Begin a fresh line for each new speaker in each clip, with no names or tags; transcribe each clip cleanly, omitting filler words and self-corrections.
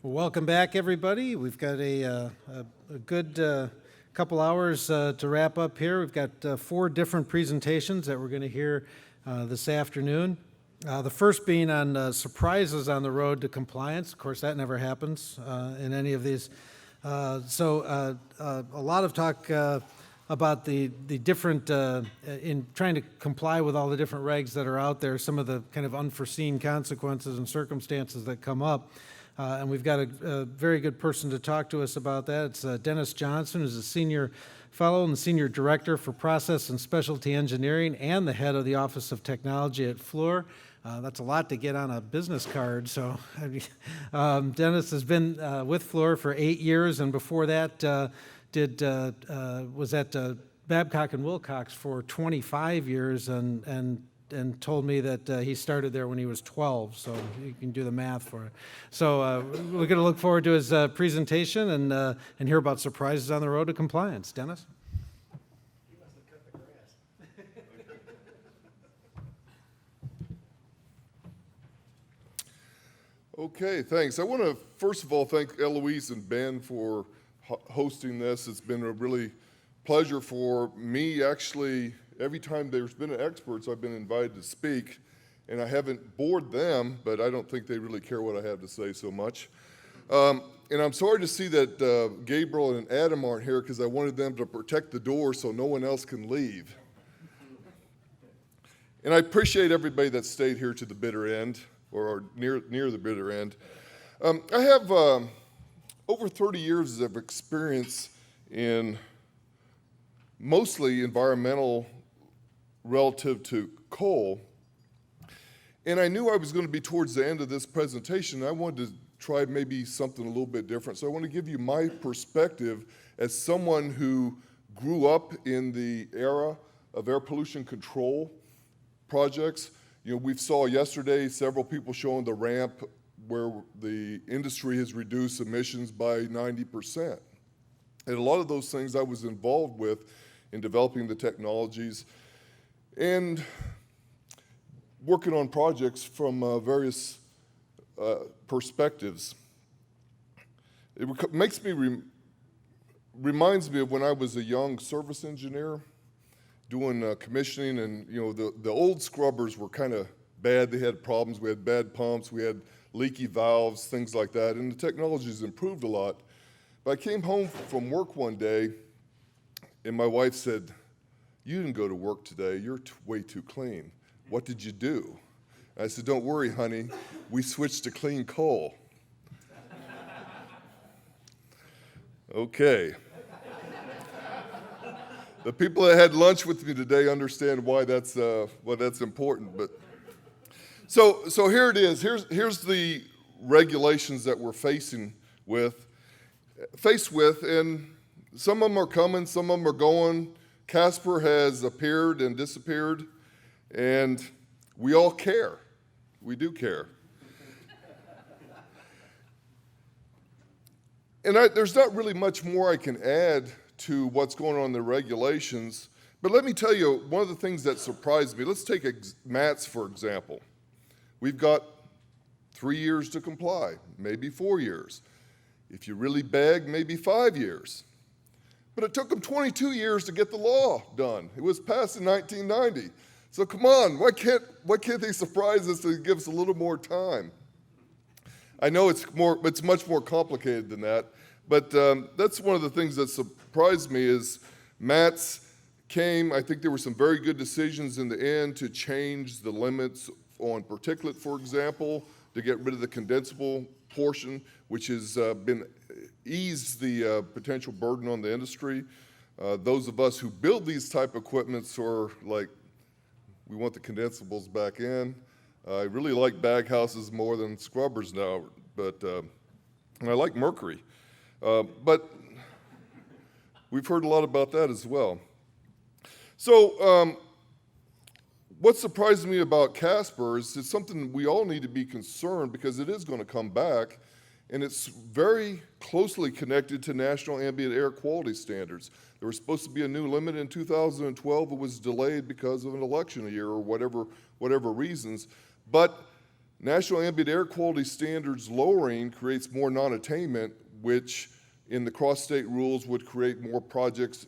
Well, welcome back, everybody. We've got a good couple hours to wrap up here. We've got 4 different presentations that we're going to hear this afternoon. The first being on surprises on the road to compliance. Of course, that never happens in any of these. So a lot of talk about the different, in trying to comply with all the different regs that are out there, some of the kind of unforeseen consequences and circumstances that come up. And we've got a very good person to talk to us about that. It's Dennis Johnson, who's a senior fellow and senior director for process and specialty engineering and the head of the Office of Technology at Fluor. That's a lot to get on a business card. So Dennis has been with Fluor for 8 years, and before that was at Babcock and Wilcox for 25 years, and told me that he started there when he was 12, so you can do the math for it. So we're going to look forward to his presentation and hear about surprises on the road to compliance. Dennis?
He must have cut the grass.
Okay, thanks. I want to first of all thank Eloise and Ben for hosting this. It's been a really pleasure for me. Actually, every time there's been experts, I've been invited to speak, and I haven't bored them, but I don't think they really care what I have to say so much. And I'm sorry to see that Gabriel and Adam aren't here, because I wanted them to protect the door so no one else can leave. And I appreciate everybody that stayed here to the bitter end, or near the bitter end. I have over 30 years of experience in mostly environmental relative to coal. And I knew I was going to be towards the end of this presentation. I wanted to try maybe something a little bit different. So I want to give you my perspective as someone who grew up in the era of air pollution control projects. You know, we saw yesterday several people showing the ramp where the industry has reduced emissions by 90%. And a lot of those things I was involved with in developing the technologies and working on projects from various perspectives. It reminds me of when I was a young service engineer doing commissioning, and you know the old scrubbers were kind of bad. They had problems. We had bad pumps. We had leaky valves, things like that, and the technology's improved a lot. But I came home from work one day, and my wife said, "You didn't go to work today. You're way too clean. What did you do?" I said, "Don't worry, honey. We switched to clean coal." Okay. The people that had lunch with me today understand why that's important. But so here it is. Here's the regulations that we're faced with, and some of them are coming, some of them are going. Casper has appeared and disappeared, and we all care. We do care. And there's not really much more I can add to what's going on in the regulations, but let me tell you one of the things that surprised me. Let's take mats, for example. We've got 3 years to comply, maybe 4 years. If you really beg, maybe 5 years. But it took them 22 years to get the law done. It was passed in 1990. So come on, why can't they surprise us and give us a little more time? I know it's much more complicated than that, but that's one of the things that surprised me is MATS came. I think there were some very good decisions in the end to change the limits on particulate, for example, to get rid of the condensable portion, which has eased the potential burden on the industry. Those of us who build these type of equipments are like, we want the condensables back in. I really like bag houses more than scrubbers now, but and I like mercury. But we've heard a lot about that as well. So what surprised me about Casper is it's something we all need to be concerned because it is going to come back, and it's very closely connected to national ambient air quality standards. There was supposed to be a new limit in 2012. It was delayed because of an election year or whatever reasons. But National Ambient Air Quality Standards lowering creates more non-attainment, which in the cross-state rules would create more projects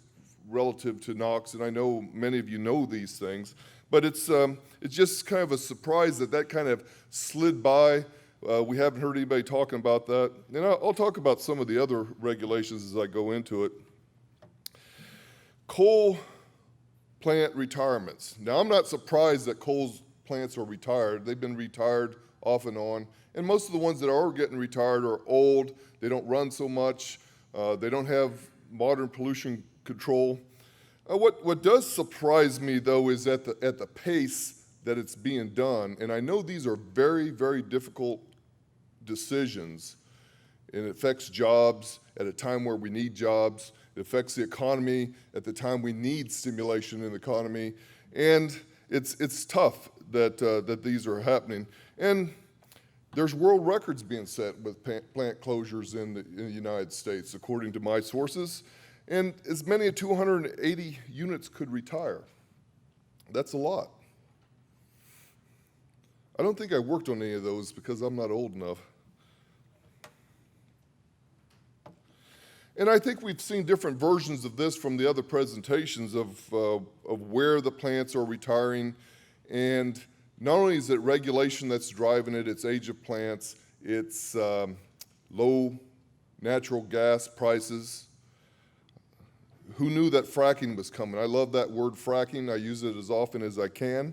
relative to NOx, and I know many of you know these things, but it's just kind of a surprise that that kind of slid by. We haven't heard anybody talking about that, and I'll talk about some of the other regulations as I go into it. Coal plant retirements. Now, I'm not surprised that coal plants are retired. They've been retired off and on, and most of the ones that are getting retired are old. They don't run so much. They don't have modern pollution control. What does surprise me, though, is at the pace that it's being done, and I know these are very, very difficult decisions, and it affects jobs at a time where we need jobs. It affects the economy at the time we need stimulation in the economy, and it's tough that these are happening. And there's world records being set with plant closures in the United States, according to my sources, and as many as 280 units could retire. That's a lot. I don't think I worked on any of those because I'm not old enough. And I think we've seen different versions of this from the other presentations of where the plants are retiring. And not only is it regulation that's driving it, it's age of plants, it's low natural gas prices. Who knew that fracking was coming? I love that word fracking. I use it as often as I can.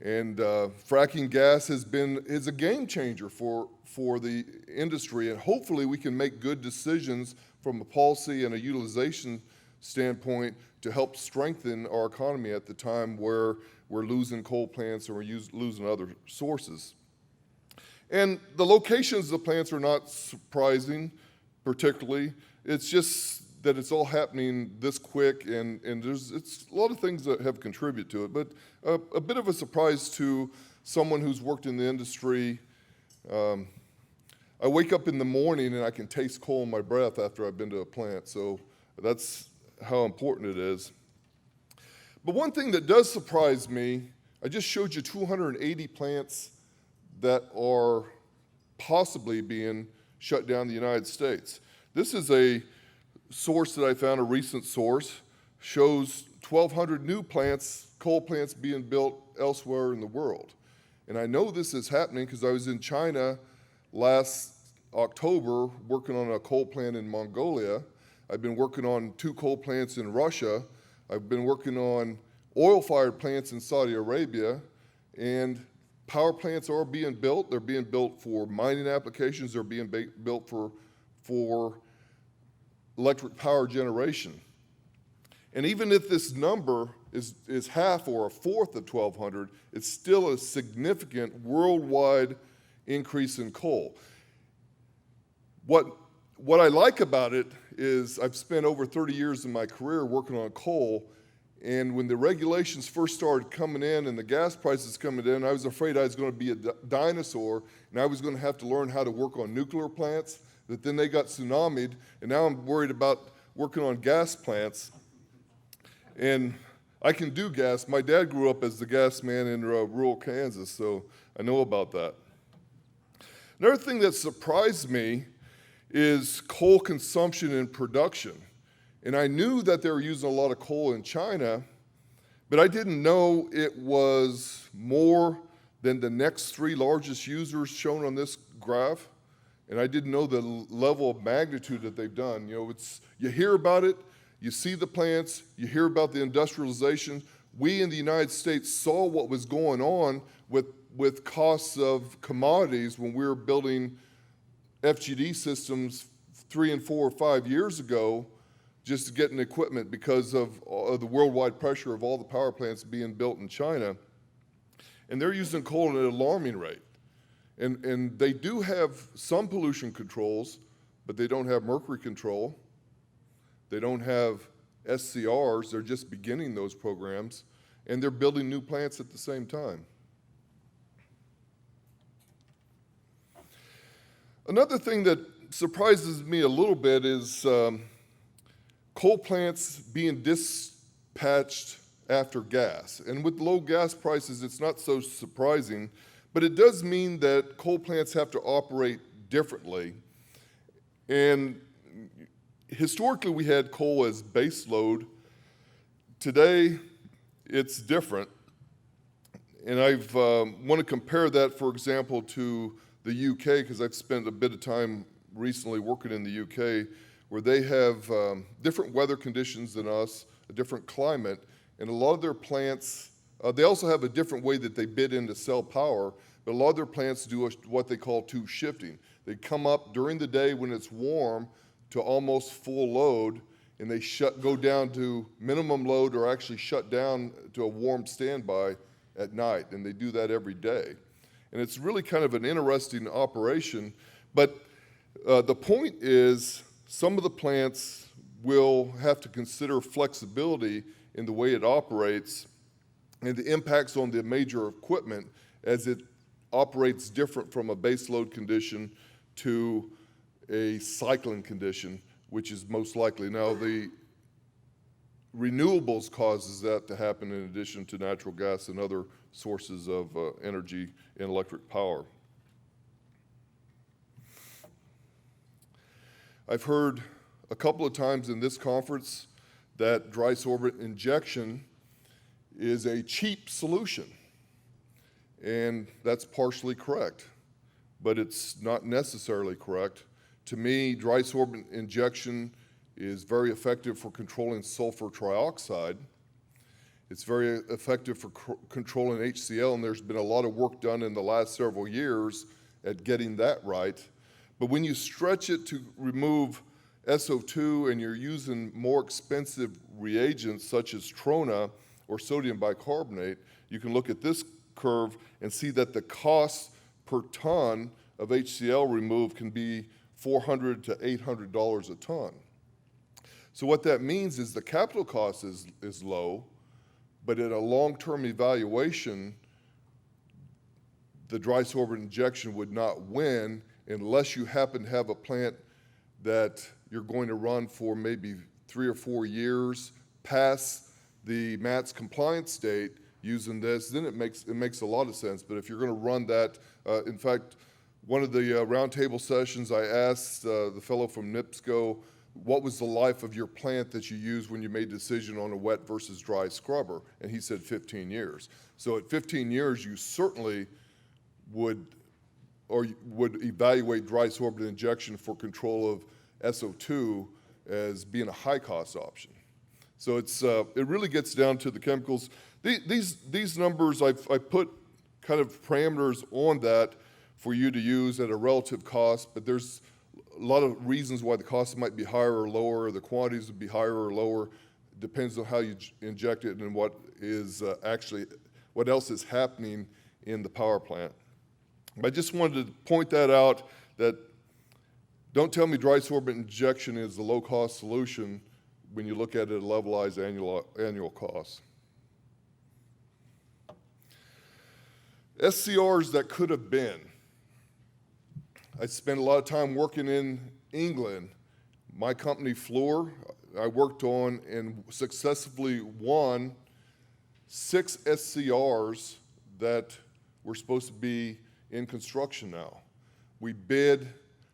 And fracking gas is a game changer for the industry, and hopefully we can make good decisions from a policy and a utilization standpoint to help strengthen our economy at the time where we're losing coal plants or we're losing other sources. And the locations of the plants are not surprising particularly. It's just that it's all happening this quick, and it's a lot of things that have contributed to it, but a bit of a surprise to someone who's worked in the industry. I wake up in the morning and I can taste coal in my breath after I've been to a plant, so that's how important it is. But one thing that does surprise me, I just showed you 280 plants that are possibly being shut down in the United States. This is a source that I found, a recent source, shows 1,200 new plants, coal plants being built elsewhere in the world. And I know this is happening because I was in China last October working on a coal plant in Mongolia. I've been working on 2 coal plants in Russia. I've been working on oil-fired plants in Saudi Arabia, and power plants are being built. They're being built for mining applications. They're being built for electric power generation. And even if this number is half or a fourth of 1,200, it's still a significant worldwide increase in coal. What I like about it is I've spent over 30 years in my career working on coal, and when the regulations first started coming in and the gas prices coming in, I was afraid I was going to be a dinosaur and I was going to have to learn how to work on nuclear plants, that then they got tsunamied, and now I'm worried about working on gas plants. And I can do gas. My dad grew up as the gas man in rural Kansas, so I know about that. Another thing that surprised me is coal consumption and production. And I knew that they were using a lot of coal in China, but I didn't know it was more than the next 3 largest users shown on this graph. And I didn't know the level of magnitude that they've done. You know, you hear about it, you see the plants, you hear about the industrialization. We in the United States saw what was going on with costs of commodities when we were building FGD systems 3 and 4 or 5 years ago, just getting equipment because of the worldwide pressure of all the power plants being built in China. And they're using coal at an alarming rate. And they do have some pollution controls, but they don't have mercury control. They don't have SCRs. They're just beginning those programs. And they're building new plants at the same time. Another thing that surprises me a little bit is coal plants being dispatched after gas. And with low gas prices, it's not so surprising. But it does mean that coal plants have to operate differently. And historically, we had coal as base load. Today, it's different. And I want to compare that, for example, to the UK, because I've spent a bit of time recently working in the UK, where they have different weather conditions than us, a different climate, and a lot of their plants, they also have a different way that they bid in to sell power, but a lot of their plants do what they call two shifting. They come up during the day when it's warm to almost full load, and they go down to minimum load or actually shut down to a warm standby at night, and they do that every day. And it's really kind of an interesting operation, but the point is some of the plants will have to consider flexibility in the way it operates and the impacts on the major equipment as it operates different from a base load condition to a cycling condition, which is most likely. Now, the renewables causes that to happen in addition to natural gas and other sources of energy and electric power. I've heard a couple of times in this conference that dry sorbent injection is a cheap solution. And that's partially correct, but it's not necessarily correct. To me, dry sorbent injection is very effective for controlling sulfur trioxide. It's very effective for controlling HCl, and there's been a lot of work done in the last several years at getting that right. But when you stretch it to remove SO2 and you're using more expensive reagents such as Trona or sodium bicarbonate, you can look at this curve and see that the cost per ton of HCl removed can be $400 to $800 a ton. So what that means is the capital cost is low, but in a long-term evaluation, the dry sorbent injection would not win unless you happen to have a plant that you're going to run for maybe 3 or 4 years past the MATS compliance date using this, then it makes a lot of sense. But if you're going to run that, in fact, one of the roundtable sessions, I asked the fellow from NIPSCO, what was the life of your plant that you used when you made a decision on a wet versus dry scrubber? And he said 15 years. So at 15 years, you certainly would evaluate dry sorbent injection for control of SO2 as being a high-cost option. So it really gets down to the chemicals. These numbers, I put kind of parameters on that for you to use at a relative cost, but there's a lot of reasons why the cost might be higher or lower, the quantities would be higher or lower, depends on how you inject it and what else is happening in the power plant. I just wanted to point that out, that don't tell me dry sorbent injection is the low-cost solution when you look at it at levelized annual costs. SCRs that could have been. I spent a lot of time working in England. My company, Fluor, I worked on and successfully won 6 SCRs that were supposed to be in construction now. We bid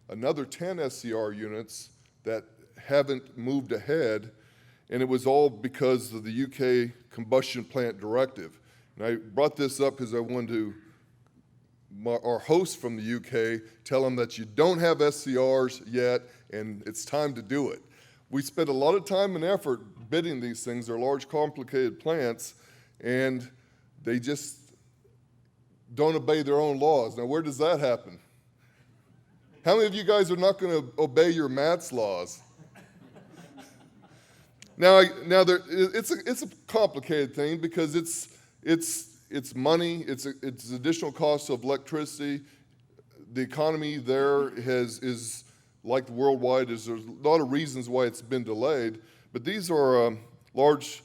another 10 SCR units that haven't moved ahead, and it was all because of the UK combustion plant directive. And I brought this up because I wanted to, our host from the UK, tell them that you don't have SCRs yet, and it's time to do it. We spent a lot of time and effort bidding these things. They're large, complicated plants, and they just don't obey their own laws. Now, where does that happen? How many of you guys are not going to obey your MATS laws? Now it's a complicated thing because it's money, it's additional costs of electricity. The economy there is like worldwide. There's a lot of reasons why it's been delayed, but these are large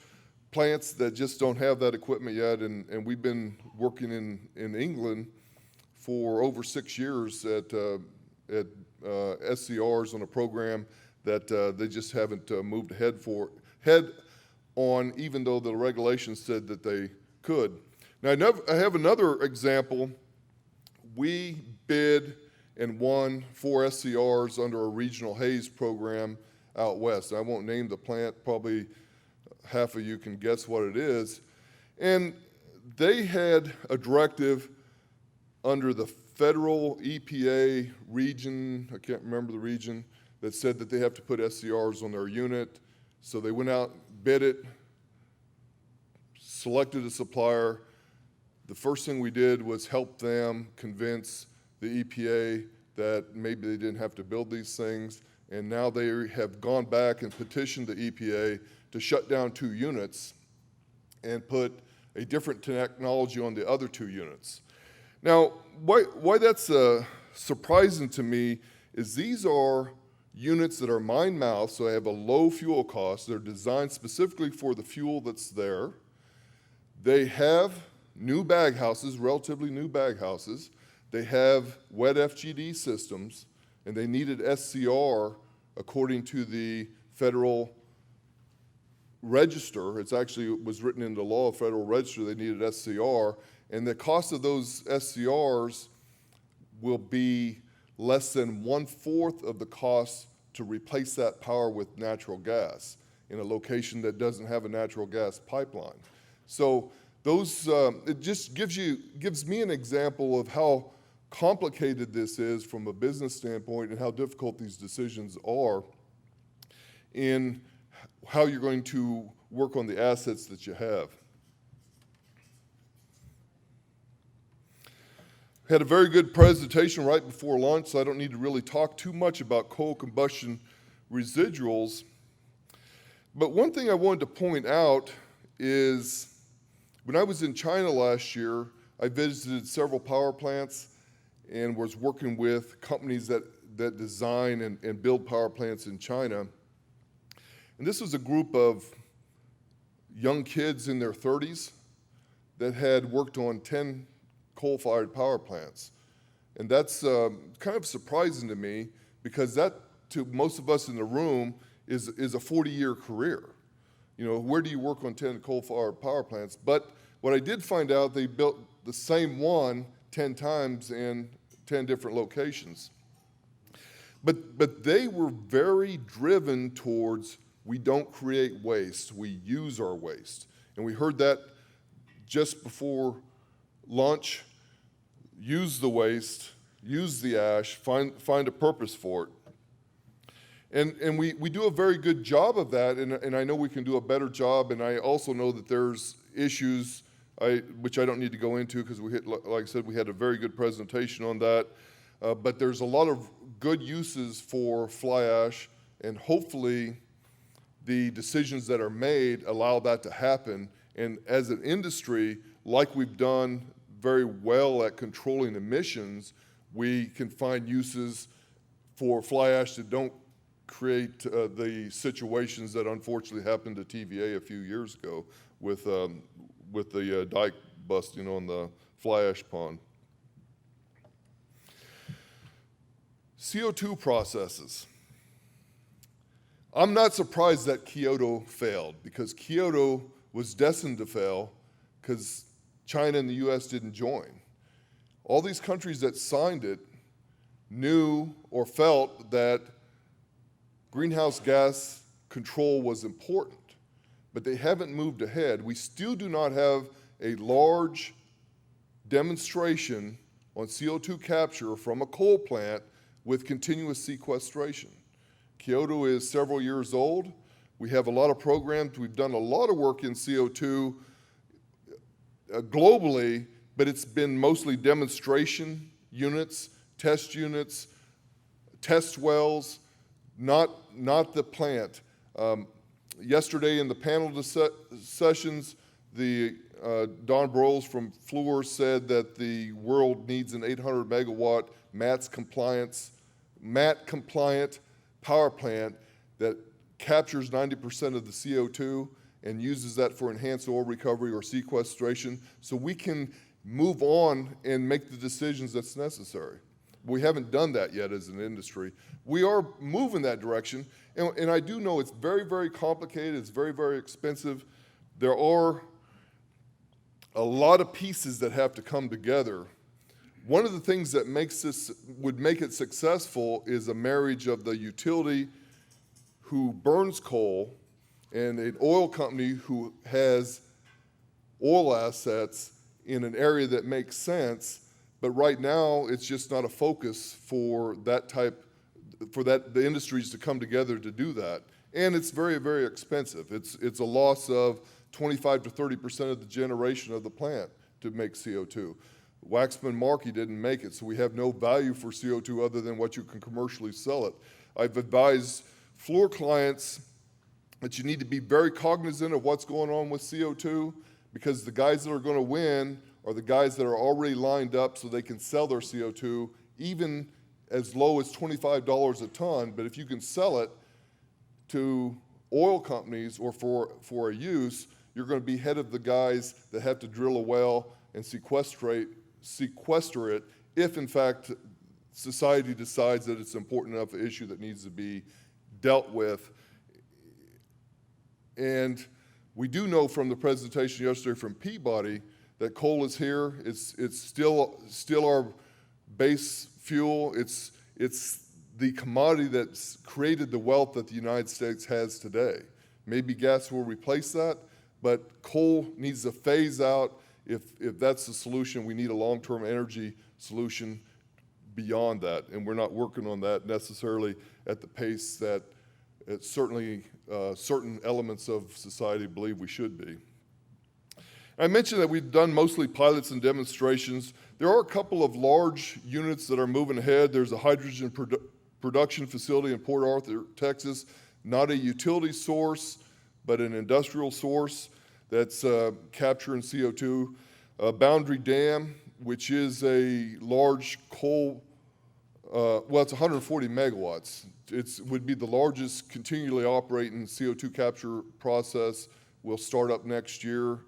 plants that just don't have that equipment yet, and we've been working in England for over 6 years at SCRs on a program that they just haven't moved ahead on, even though the regulations said that they could. Now, I have another example we bid and won 4 SCRs under a regional haze program out west. I won't name the plant, probably half of you can guess what it is. And they had a directive under the federal EPA region, I can't remember the region, that said that they have to put SCRs on their unit. So they went out, bid it, selected a supplier. The first thing we did was help them convince the EPA that maybe they didn't have to build these things. And now they have gone back and petitioned the EPA to shut down 2 units and put a different technology on the other 2 units. Now, why that's surprising to me is these are units that are mine-mouth, so they have a low fuel cost. They're designed specifically for the fuel that's there. They have new bag houses, relatively new bag houses. They have wet FGD systems, and they needed SCR according to the federal register. It was written into law, Federal Register, they needed SCR, and the cost of those SCRs will be less than 1/4 of the cost to replace that power with natural gas in a location that doesn't have a natural gas pipeline. So those, it just gives me an example of how complicated this is from a business standpoint and how difficult these decisions are in how you're going to work on the assets that you have. Had a very good presentation right before lunch, so I don't need to really talk too much about coal combustion residuals. But one thing I wanted to point out is when I was in China last year, I visited several power plants and was working with companies that design and build power plants in China. And this was a group of young kids in their 30s that had worked on 10 coal-fired power plants. And that's kind of surprising to me because that, to most of us in the room, is a 40-year career. You know, where do you work on 10 coal-fired power plants? But what I did find out, they built the same one 10 times in 10 different locations. But they were very driven towards, we don't create waste, we use our waste. And we heard that just before lunch. Use the waste, use the ash, find a purpose for it. And we do a very good job of that, and I know we can do a better job, and I also know that there's issues, which I don't need to go into because like I said, we had a very good presentation on that. But there's a lot of good uses for fly ash, and hopefully the decisions that are made allow that to happen. And as an industry, like we've done very well at controlling emissions, we can find uses for fly ash that don't create the situations that unfortunately happened to TVA a few years ago with the dike busting on the fly ash pond. CO2 processes. I'm not surprised that Kyoto failed because Kyoto was destined to fail because China and the US didn't join. All these countries that signed it knew or felt that greenhouse gas control was important, but they haven't moved ahead. We still do not have a large demonstration on CO2 capture from a coal plant with continuous sequestration. Kyoto is several years old. We have a lot of programs. We've done a lot of work in CO2 globally, but it's been mostly demonstration units, test wells, not the plant. Yesterday in the panel sessions, Don Broyles from Fluor said that the world needs an 800 megawatt MAT compliant power plant that captures 90% of the CO2 and uses that for enhanced oil recovery or sequestration so we can move on and make the decisions that's necessary. We haven't done that yet as an industry. We are moving that direction, and I do know it's very, very complicated, it's very, very expensive. There are a lot of pieces that have to come together, One of the things that would make it successful is a marriage of the utility who burns coal and an oil company who has oil assets in an area that makes sense, but right now it's just not a focus for the industries to come together to do that. And it's very, very expensive. It's a loss of 25 to 30% of the generation of the plant to make CO2. Waxman Markey didn't make it, so we have no value for CO2 other than what you can commercially sell it. I've advised Fluor clients that you need to be very cognizant of what's going on with CO2, because the guys that are going to win are the guys that are already lined up so they can sell their CO2 even as low as $25 a ton. But if you can sell it to oil companies or for a use, you're going to be ahead of the guys that have to drill a well and sequester it if, in fact, society decides that it's an important enough issue that needs to be dealt with. And we do know from the presentation yesterday from Peabody that coal is here. It's still our base fuel. It's the commodity that's created the wealth that the United States has today. Maybe gas will replace that, but coal needs to phase out. If that's the solution, we need a long-term energy solution beyond that, and we're not working on that necessarily at the pace that certainly certain elements of society believe we should be. I mentioned that we've done mostly pilots and demonstrations. There are a couple of large units that are moving ahead. There's a hydrogen production facility in Port Arthur, Texas, not a utility source, but an industrial source that's capturing CO2. Boundary Dam, which is a large coal, it's 140 megawatts. It would be the largest continually operating CO2 capture process. Will start up next year,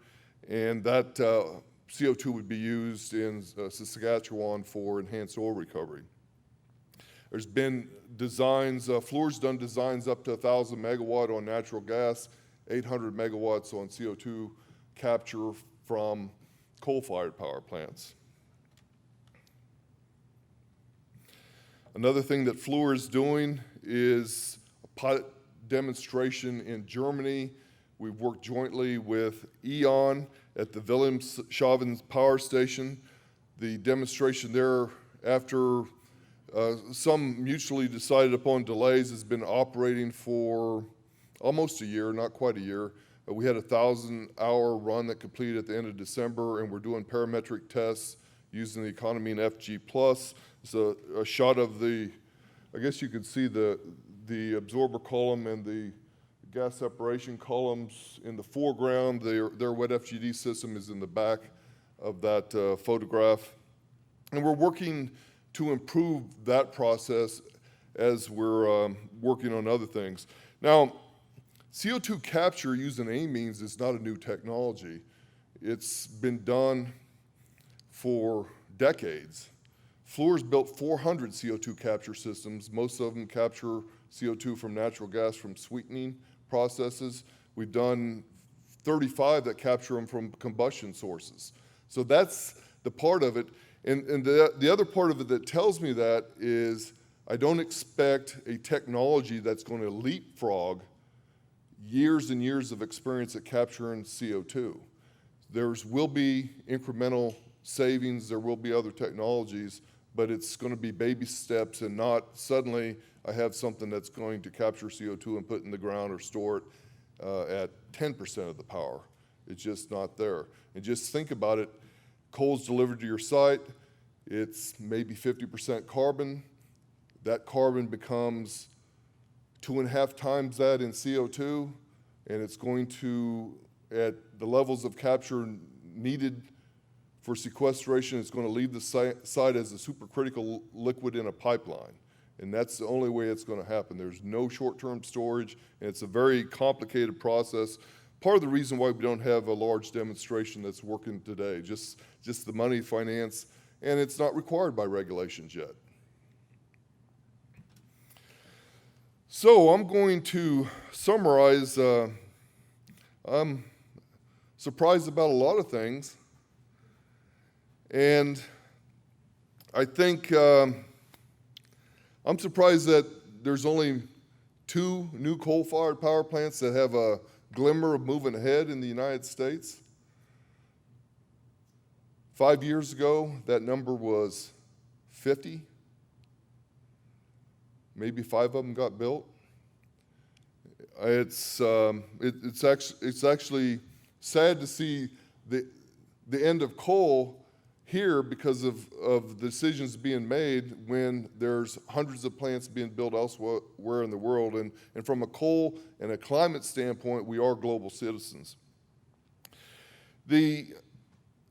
and that CO2 would be used in Saskatchewan for enhanced oil recovery. There's been designs, Fluor's done designs up to 1,000 megawatt on natural gas, 800 megawatts on CO2 capture from coal-fired power plants. Another thing that Fluor is doing is a pilot demonstration in Germany. We've worked jointly with E.ON at the Wilhelmshaven power station. The demonstration there, after some mutually decided upon delays, has been operating for almost a year, not quite a year. We had a 1,000-hour run that completed at the end of December, and we're doing parametric tests using the Econamine FG+. It's a shot of I guess you could see the absorber column and the gas separation columns in the foreground. Their wet FGD system is in the back of that photograph. And we're working to improve that process as we're working on other things. Now, CO2 capture using amines is not a new technology. It's been done for decades. Fluor's built 400 CO2 capture systems. Most of them capture CO2 from natural gas from sweetening processes. We've done 35 that capture them from combustion sources. So that's the part of it. And the other part of it that tells me that is I don't expect a technology that's going to leapfrog years and years of experience at capturing CO2. There will be incremental savings, there will be other technologies, but it's going to be baby steps and not suddenly I have something that's going to capture CO2 and put it in the ground or store it at 10% of the power. It's just not there. And just think about it, coal's delivered to your site, it's maybe 50% carbon. That carbon becomes 2.5 times that in CO2, and it's going to, at the levels of capture needed for sequestration, it's going to leave the site as a supercritical liquid in a pipeline. And that's the only way it's going to happen. There's no short-term storage, and it's a very complicated process. Part of the reason why we don't have a large demonstration that's working today, just the money, finance, and it's not required by regulations yet. So I'm going to summarize. I'm surprised about a lot of things. And I think I'm surprised that there's only 2 new coal-fired power plants that have a glimmer of moving ahead in the United States. 5 years ago, that number was 50. Maybe 5 of them got built. It's actually sad to see the end of coal here because of the decisions being made when there's hundreds of plants being built elsewhere in the world. And from a coal and a climate standpoint, we are global citizens. The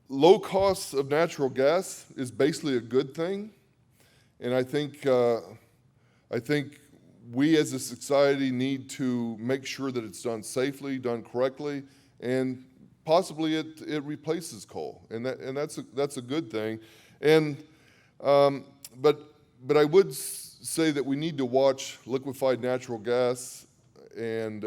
low cost of natural gas is basically a good thing. And I think we as a society need to make sure that it's done safely, done correctly, and possibly it replaces coal, and that's a good thing. And but I would say that we need to watch liquefied natural gas and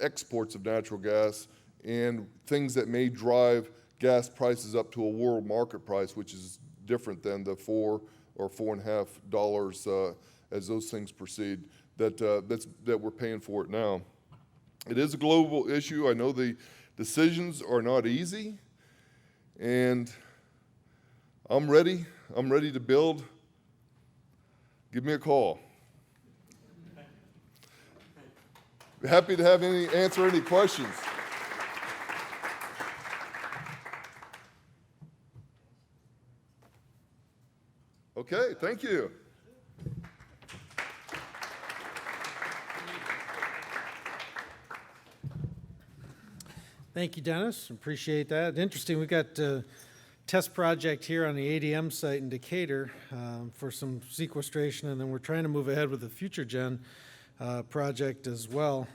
exports of natural gas and things that may drive gas prices up to a world market price, which is different than the $4 or $4.50 as those things proceed that we're paying for it now. It is a global issue. I know the decisions are not easy, and I'm ready. I'm ready to build. Give me a call. Happy to answer any questions. Okay, thank you.
Thank you, Dennis. Appreciate that. Interesting. We got a test project here on the ADM site in Decatur for some sequestration, and then we're trying to move ahead with the Future Gen project as well.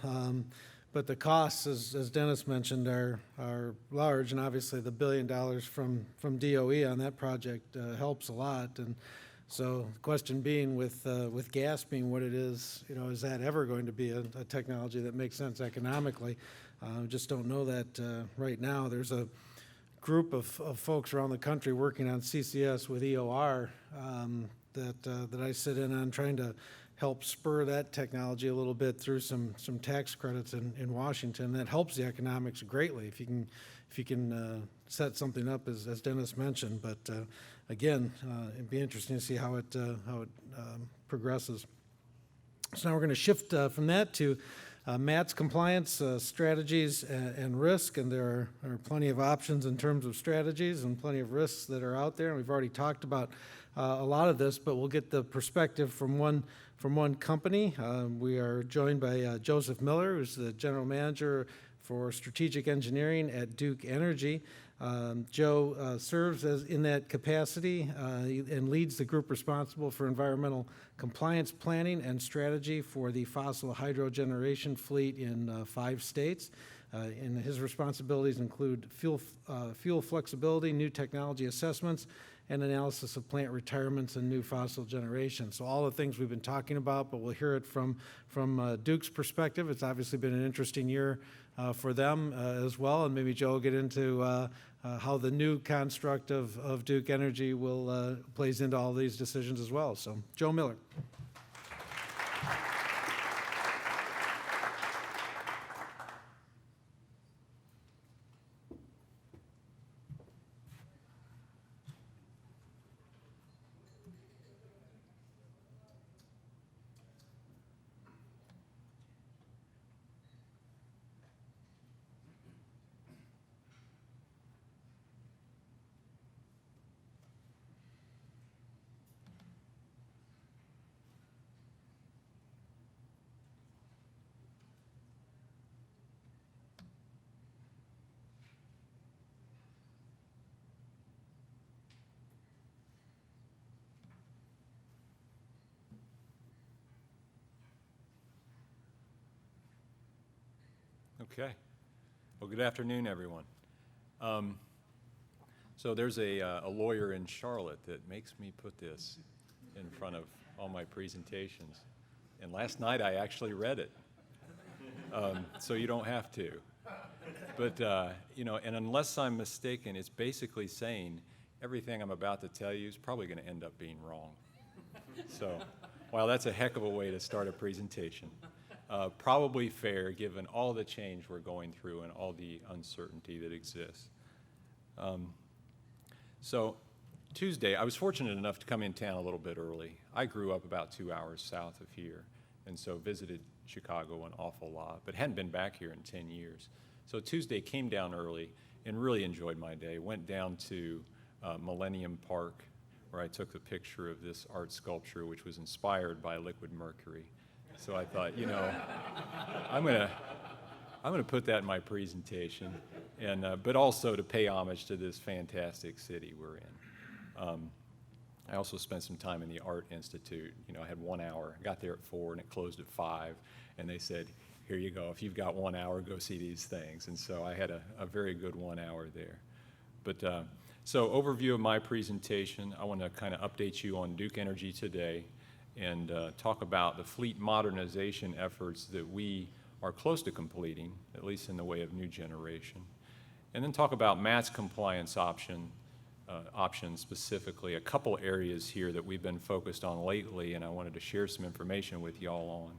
But the costs, as Dennis mentioned, are large, and obviously the $1 billion from DOE on that project helps a lot. And so the question being, with gas being what it is, is that ever going to be a technology that makes sense economically? We just don't know that right now. There's a group of folks around the country working on CCS with EOR that I sit in on, trying to help spur that technology a little bit through some tax credits in Washington. That helps the economics greatly if you can set something up as Dennis mentioned. But again, it'd be interesting to see how it progresses. So now we're going to shift from that to MATS compliance strategies and risk, and there are plenty of options in terms of strategies and plenty of risks that are out there. And we've already talked about a lot of this, but we'll get the perspective from one company. We are joined by Joseph Miller, who's the general manager for strategic engineering at Duke Energy. Joe serves in that capacity and leads the group responsible for environmental compliance planning and strategy for the fossil hydro generation fleet in 5 states. And his responsibilities include fuel flexibility, new technology assessments, and analysis of plant retirements and new fossil generation. So all the things we've been talking about, but we'll hear it from Duke's perspective. It's obviously been an interesting year for them as well, and maybe Joe will get into how the new construct of Duke Energy will plays into all these decisions as well. So, Joe Miller.
Okay. Well, good afternoon, everyone. So there's a lawyer in Charlotte that makes me put this in front of all my presentations. And last night I actually read it. So you don't have to. But, and unless I'm mistaken, it's basically saying everything I'm about to tell you is probably going to end up being wrong. So, while that's a heck of a way to start a presentation, probably fair given all the change we're going through and all the uncertainty that exists. So, Tuesday, I was fortunate enough to come in town a little bit early. I grew up about 2 hours south of here, and so visited Chicago an awful lot, but hadn't been back here in 10 years. So Tuesday came down early and really enjoyed my day. Went down to Millennium Park, where I took the picture of this art sculpture, which was inspired by liquid mercury. So I thought, you know, I'm gonna put that in my presentation, and but also to pay homage to this fantastic city we're in. I also spent some time in the Art Institute. You know, I had 1 hour. I got there at 4 and it closed at 5, and they said, here you go. If you've got 1 hour, go see these things. And so I had a very good 1 hour there. But so overview of my presentation, I want to kind of update you on Duke Energy today and talk about the fleet modernization efforts that we are close to completing, at least in the way of new generation. And then talk about MATS compliance options, specifically a couple areas here that we've been focused on lately, and I wanted to share some information with y'all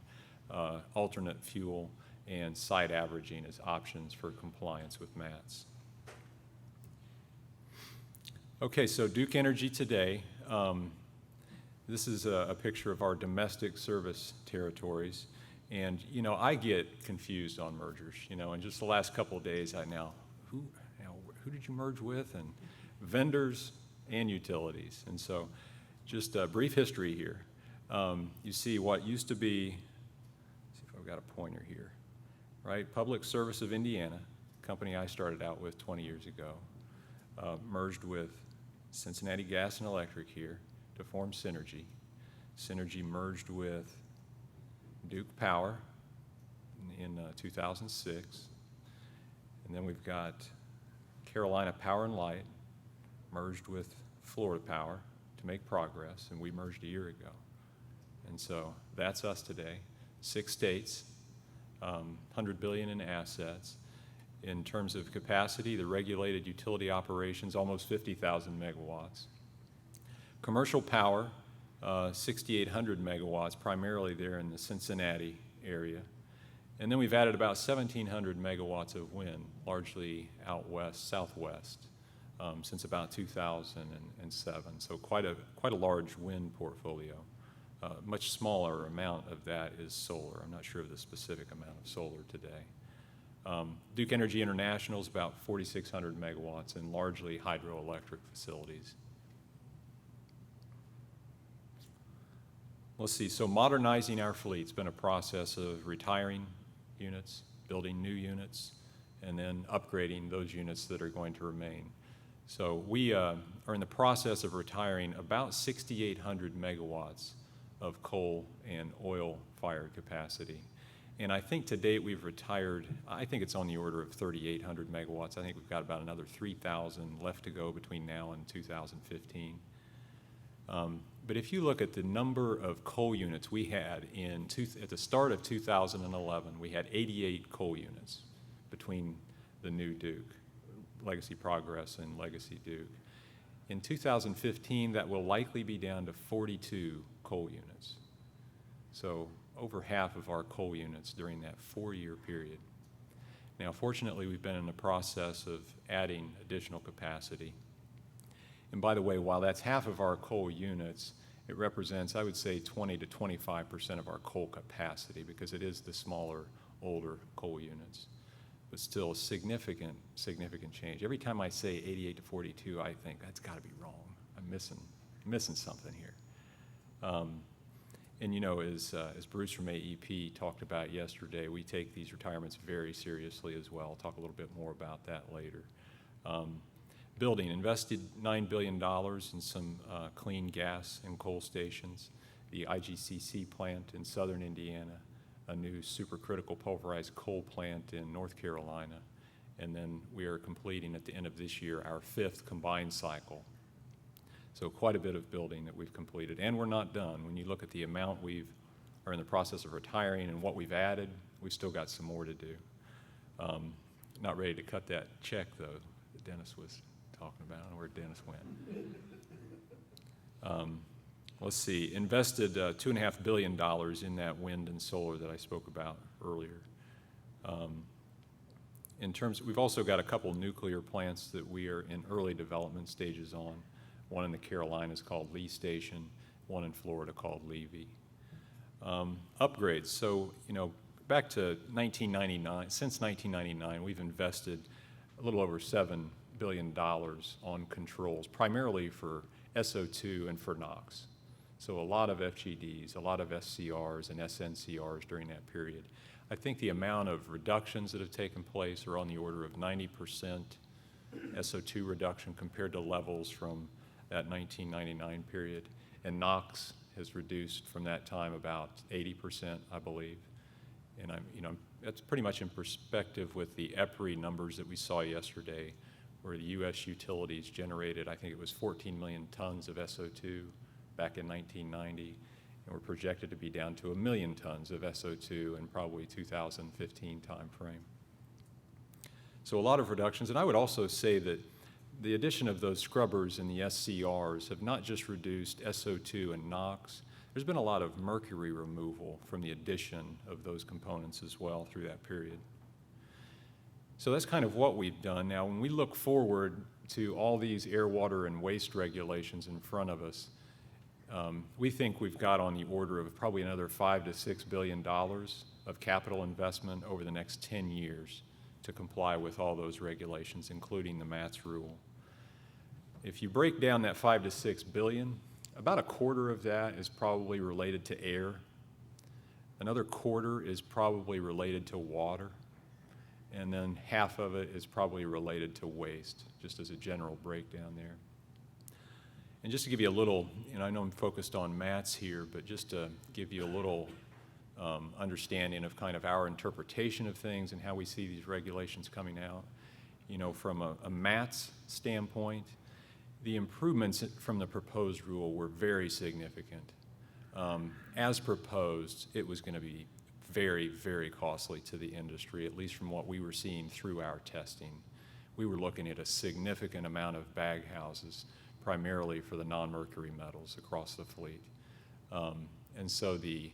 on alternate fuel and site averaging as options for compliance with MATS. Okay, so Duke Energy today. This is a picture of our domestic service territories, and you know, I get confused on mergers. You know, in just the last couple of days, who did you merge with, and vendors and utilities. And so just a brief history here. You see what used to be, let's see if I've got a pointer here, right? Public Service of Indiana, company I started out with 20 years ago, merged with Cincinnati Gas and Electric here to form Synergy. Synergy merged with Duke Power in 2006. And then we've got Carolina Power and Light, merged with Florida Power to make progress, and we merged a year ago. And so that's us today. 6 states, $100 billion in assets. In terms of capacity, the regulated utility operations, almost 50,000 megawatts. Commercial power, 6,800 megawatts, primarily there in the Cincinnati area. And then we've added about 1,700 megawatts of wind, largely out west, southwest, since about 2007. So quite a large wind portfolio. Much smaller amount of that is solar. I'm not sure of the specific amount of solar today. Duke Energy International is about 4,600 megawatts and largely hydroelectric facilities. Let's see, so modernizing our fleet's been a process of retiring units, building new units, and then upgrading those units that are going to remain. So we are in the process of retiring about 6,800 megawatts of coal and oil-fired capacity. And I think to date we've retired, I think it's on the order of 3,800 megawatts. I think we've got about another 3,000 left to go between now and 2015. But if you look at the number of coal units we had at the start of 2011, we had 88 coal units between the new Duke, Legacy Progress and Legacy Duke. In 2015, that will likely be down to 42 coal units. So over half of our coal units during that 4-year period. Now, fortunately, we've been in the process of adding additional capacity. And by the way, while that's half of our coal units, it represents, I would say, 20 to 25% of our coal capacity because it is the smaller, older coal units. But still a significant change. Every time I say 88 to 42, I think that's got to be wrong. I'm missing something here. And you know, as Bruce from AEP talked about yesterday, we take these retirements very seriously as well. I'll talk a little bit more about that later. Building, invested $9 billion in some clean gas and coal stations, the IGCC plant in southern Indiana, a new supercritical pulverized coal plant in North Carolina, and then we are completing at the end of this year our 5th combined cycle. So quite a bit of building that we've completed, and we're not done. When you look at the amount we are in the process of retiring and what we've added, we've still got some more to do. Not ready to cut that check, though, that Dennis was talking about. I don't know where Dennis went. Let's see, invested $2.5 billion in that wind and solar that I spoke about earlier. In terms, we've also got a couple nuclear plants that we are in early development stages on. One in the Carolinas called Lee Station, one in Florida called Levy. Upgrades, so, back to 1999, since 1999, we've invested a little over $7 billion on controls, primarily for SO2 and for NOx. So a lot of FGDs, a lot of SCRs and SNCRs during that period. I think the amount of reductions that have taken place are on the order of 90% SO2 reduction compared to levels from that 1999 period. And NOx has reduced from that time about 80%, I believe. And that's pretty much in perspective with the EPRI numbers that we saw yesterday, where the U.S. utilities generated, I think it was 14 million tons of SO2 back in 1990. And we're projected to be down to 1 million tons of SO2 in probably 2015 timeframe. So a lot of reductions. And I would also say that the addition of those scrubbers and the SCRs have not just reduced SO2 and NOx. There's been a lot of mercury removal from the addition of those components as well through that period. So that's kind of what we've done. Now, when we look forward to all these air, water, and waste regulations in front of us, we think we've got on the order of probably another $5 to $6 billion of capital investment over the next 10 years to comply with all those regulations, including the MATS rule. If you break down that $5 to $6 billion, about a quarter of that is probably related to air. Another quarter is probably related to water. And then half of it is probably related to waste, just as a general breakdown there. And just to give you a little, I know I'm focused on MATS here, but just to give you a little understanding of kind of our interpretation of things and how we see these regulations coming out. From a MATS standpoint, the improvements from the proposed rule were very significant. As proposed, it was going to be very, very costly to the industry, at least from what we were seeing through our testing. We were looking at a significant amount of bag houses, primarily for the non-mercury metals across the fleet. And so the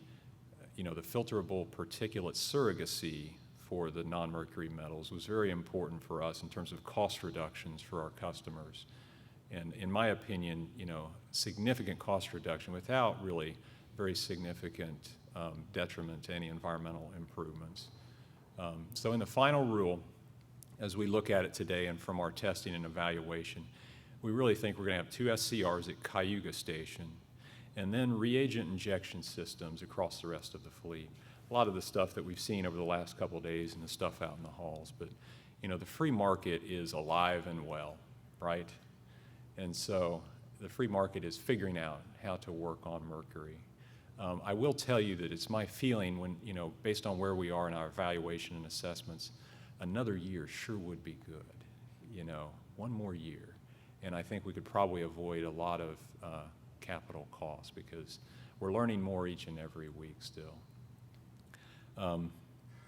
filterable particulate surrogacy for the non-mercury metals was very important for us in terms of cost reductions for our customers. And in my opinion, significant cost reduction without really very significant detriment to any environmental improvements. So in the final rule, as we look at it today and from our testing and evaluation, we really think we're going to have 2 SCRs at Cayuga Station and then reagent injection systems across the rest of the fleet. A lot of the stuff that we've seen over the last couple of days and the stuff out in the halls. But, the free market is alive and well, right? And so the free market is figuring out how to work on mercury. I will tell you that it's my feeling when, based on where we are in our evaluation and assessments, another year sure would be good, one more year. And I think we could probably avoid a lot of capital costs because we're learning more each and every week still.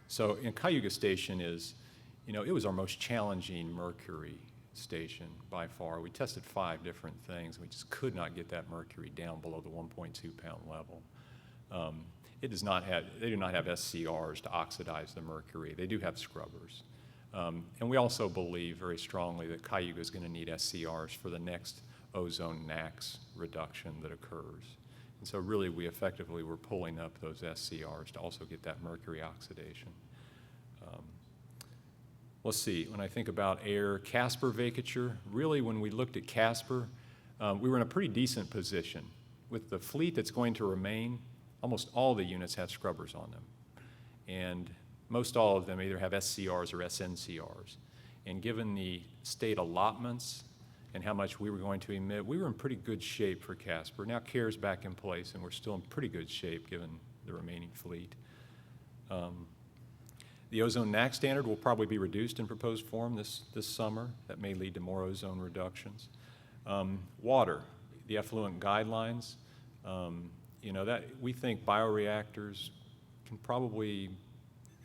So in Cayuga Station is, it was our most challenging mercury station by far. We tested 5 different things. We just could not get that mercury down below the 1.2 pound level. They do not have SCRs to oxidize the mercury. They do have scrubbers. And we also believe very strongly that Cayuga is going to need SCRs for the next ozone NAx reduction that occurs. And so really we effectively were pulling up those SCRs to also get that mercury oxidation. Let's see, when I think about air, Casper vacature, really when we looked at Casper, we were in a pretty decent position. With the fleet that's going to remain, almost all the units have scrubbers on them. And most all of them either have SCRs or SNCRs. And given the state allotments and how much we were going to emit, we were in pretty good shape for Casper. Now CARE's back in place and we're still in pretty good shape given the remaining fleet. The ozone NAC standard will probably be reduced in proposed form this summer. That may lead to more ozone reductions. Water, the effluent guidelines, that we think bioreactors can probably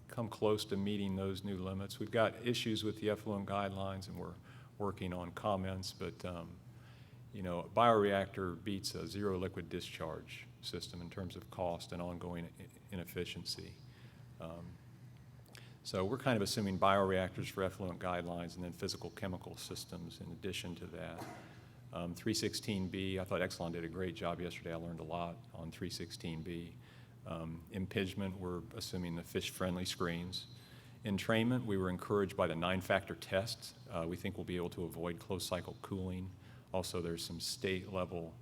come close to meeting those new limits. We've got issues with the effluent guidelines and we're working on comments, but you know, a bioreactor beats a zero liquid discharge system in terms of cost and ongoing inefficiency. So we're kind of assuming bioreactors for effluent guidelines and then physical chemical systems in addition to that. 316B, I thought Exelon did a great job yesterday. I learned a lot on 316B. Impingement, we're assuming the fish-friendly screens. Entrainment, we were encouraged by the 9-factor test. We think we'll be able to avoid closed-cycle cooling. Also, there's some state-level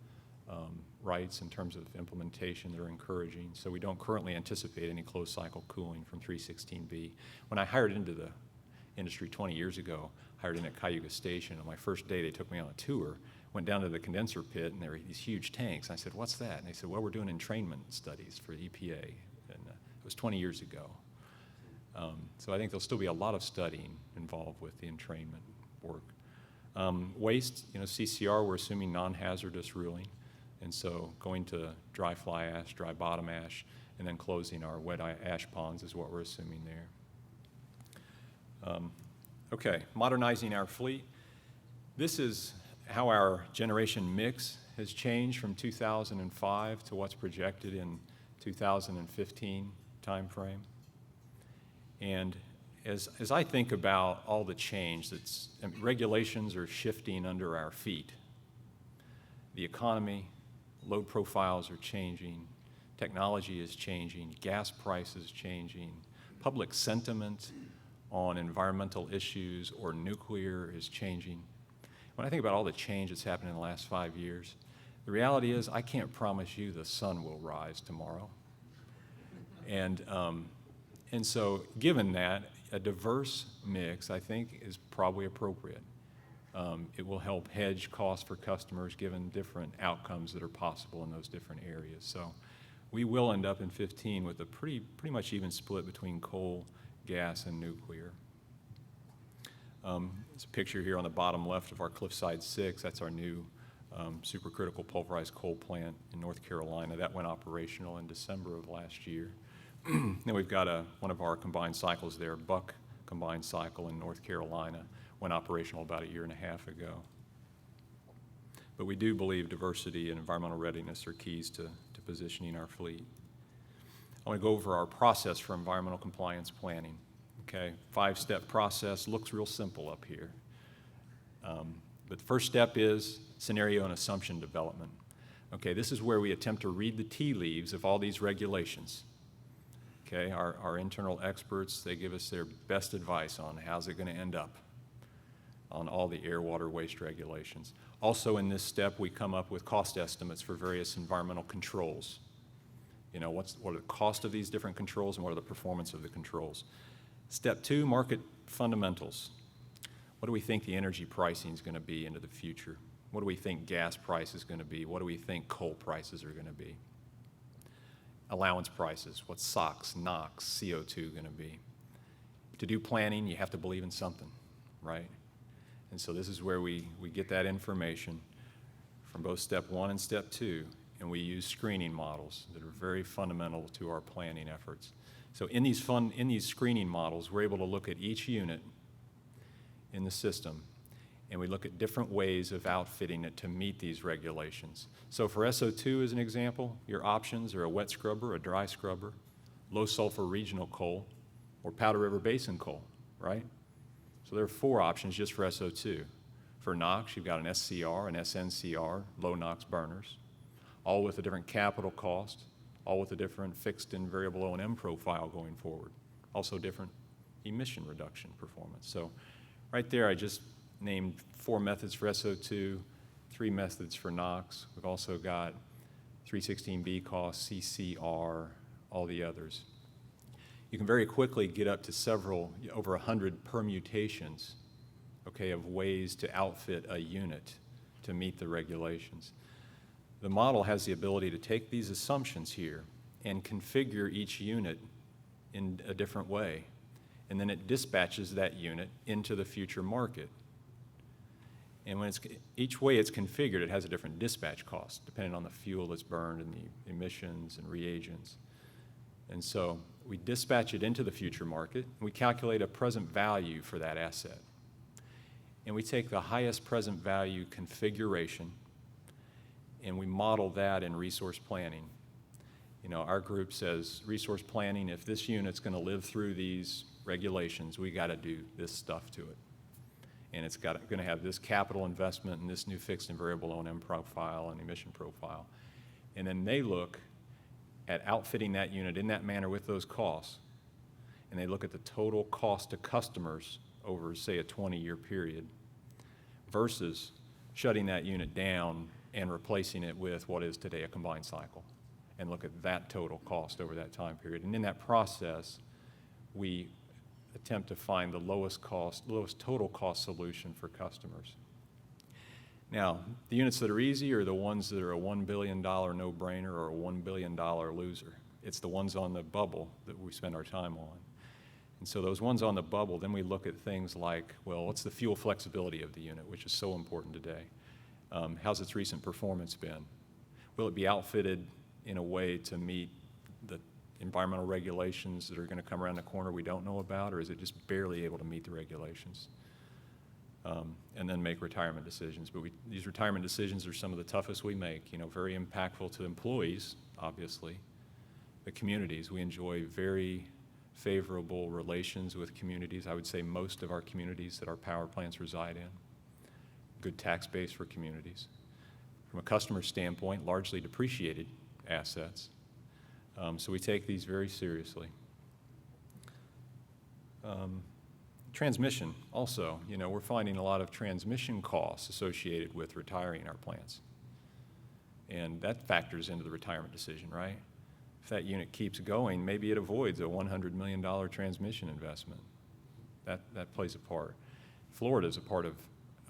rights in terms of implementation that are encouraging. So we don't currently anticipate any closed-cycle cooling from 316B. When I hired into the industry 20 years ago, hired in at Cayuga Station. On my first day, they took me on a tour, went down to the condenser pit, and there were these huge tanks. I said, "What's that?" And they said, "Well, we're doing entrainment studies for EPA." And it was 20 years ago. So I think there'll still be a lot of studying involved with the entrainment work. Waste, you know, CCR, we're assuming non-hazardous ruling. And so going to dry fly ash, dry bottom ash, and then closing our wet ash ponds is what we're assuming there. Okay, modernizing our fleet. This is how our generation mix has changed from 2005 to what's projected in 2015 timeframe. And as I think about all the change regulations are shifting under our feet. The economy, load profiles are changing, technology is changing, gas prices changing, public sentiment on environmental issues or nuclear is changing. When I think about all the change that's happened in the last 5 years, the reality is I can't promise you the sun will rise tomorrow. And so given that, a diverse mix, I think, is probably appropriate. It will help hedge costs for customers given different outcomes that are possible in those different areas. So we will end up in 15 with a pretty much even split between coal, gas, and nuclear. There's a picture here on the bottom left of our Cliffside 6. That's our new supercritical pulverized coal plant in North Carolina. That went operational in December of last year. Then we've got one of our combined cycles there, Buck combined cycle in North Carolina, went operational about 1.5 years ago. But we do believe diversity and environmental readiness are keys to positioning our fleet. I want to go over our process for environmental compliance planning. Okay, 5-step process, looks real simple up here. But the first step is scenario and assumption development. Okay, this is where we attempt to read the tea leaves of all these regulations. Okay, our internal experts, they give us their best advice on how's it going to end up on all the air, water, waste regulations. Also in this step, we come up with cost estimates for various environmental controls. You know, what are the cost of these different controls and what are the performance of the controls? Step 2, market fundamentals. What do we think the energy pricing is going to be into the future? What do we think gas price is going to be? What do we think coal prices are going to be? Allowance prices, what's SOx, NOx, CO2 going to be? To do planning, you have to believe in something, right? And so this is where we get that information from both step 1 and step 2, and we use screening models that are very fundamental to our planning efforts. So in these screening models, we're able to look at each unit in the system, and we look at different ways of outfitting it to meet these regulations. So for SO2 as an example, your options are a wet scrubber, a dry scrubber, low sulfur regional coal, or Powder River Basin coal, right? So there are 4 options just for SO2. For NOx, you've got an SCR, an SNCR, low NOx burners, all with a different capital cost, all with a different fixed and variable O&M profile going forward, also different emission reduction performance. So right there, I just named 4 methods for SO2, 3 methods for NOx. We've also got 316B costs, CCR, all the others. You can very quickly get up to over 100 permutations, okay, of ways to outfit a unit to meet the regulations. The model has the ability to take these assumptions here and configure each unit in a different way, and then it dispatches that unit into the future market. And when each way it's configured, it has a different dispatch cost, depending on the fuel that's burned and the emissions and reagents. And so we dispatch it into the future market, and we calculate a present value for that asset. and we take the highest present value configuration and we model that in resource planning. You know, our group says resource planning, if this unit's going to live through these regulations, we got to do this stuff to it. And it's going to have this capital investment and this new fixed and variable O&M profile and emission profile. And then they look at outfitting that unit in that manner with those costs, and they look at the total cost to customers over, say, a 20-year period versus shutting that unit down and replacing it with what is today a combined cycle, and look at that total cost over that time period. And in that process, we attempt to find the lowest total cost solution for customers. Now, the units that are easy are the ones that are a $1 billion no-brainer or a $1 billion loser. It's the ones on the bubble that we spend our time on. And so those ones on the bubble, then we look at things like, well, what's the fuel flexibility of the unit, which is so important today? How's its recent performance been? Will it be outfitted in a way to meet the environmental regulations that are going to come around the corner we don't know about, or is it just barely able to meet the regulations? And then make retirement decisions. But these retirement decisions are some of the toughest we make, you know, very impactful to employees, obviously. The communities, we enjoy very favorable relations with communities. I would say most of our communities that our power plants reside in. Good tax base for communities. From a customer standpoint, largely depreciated assets. So we take these very seriously. Transmission also, you know, we're finding a lot of transmission costs associated with retiring our plants. And that factors into the retirement decision, right? If that unit keeps going, maybe it avoids a $100 million transmission investment. That plays a part. Florida is a part of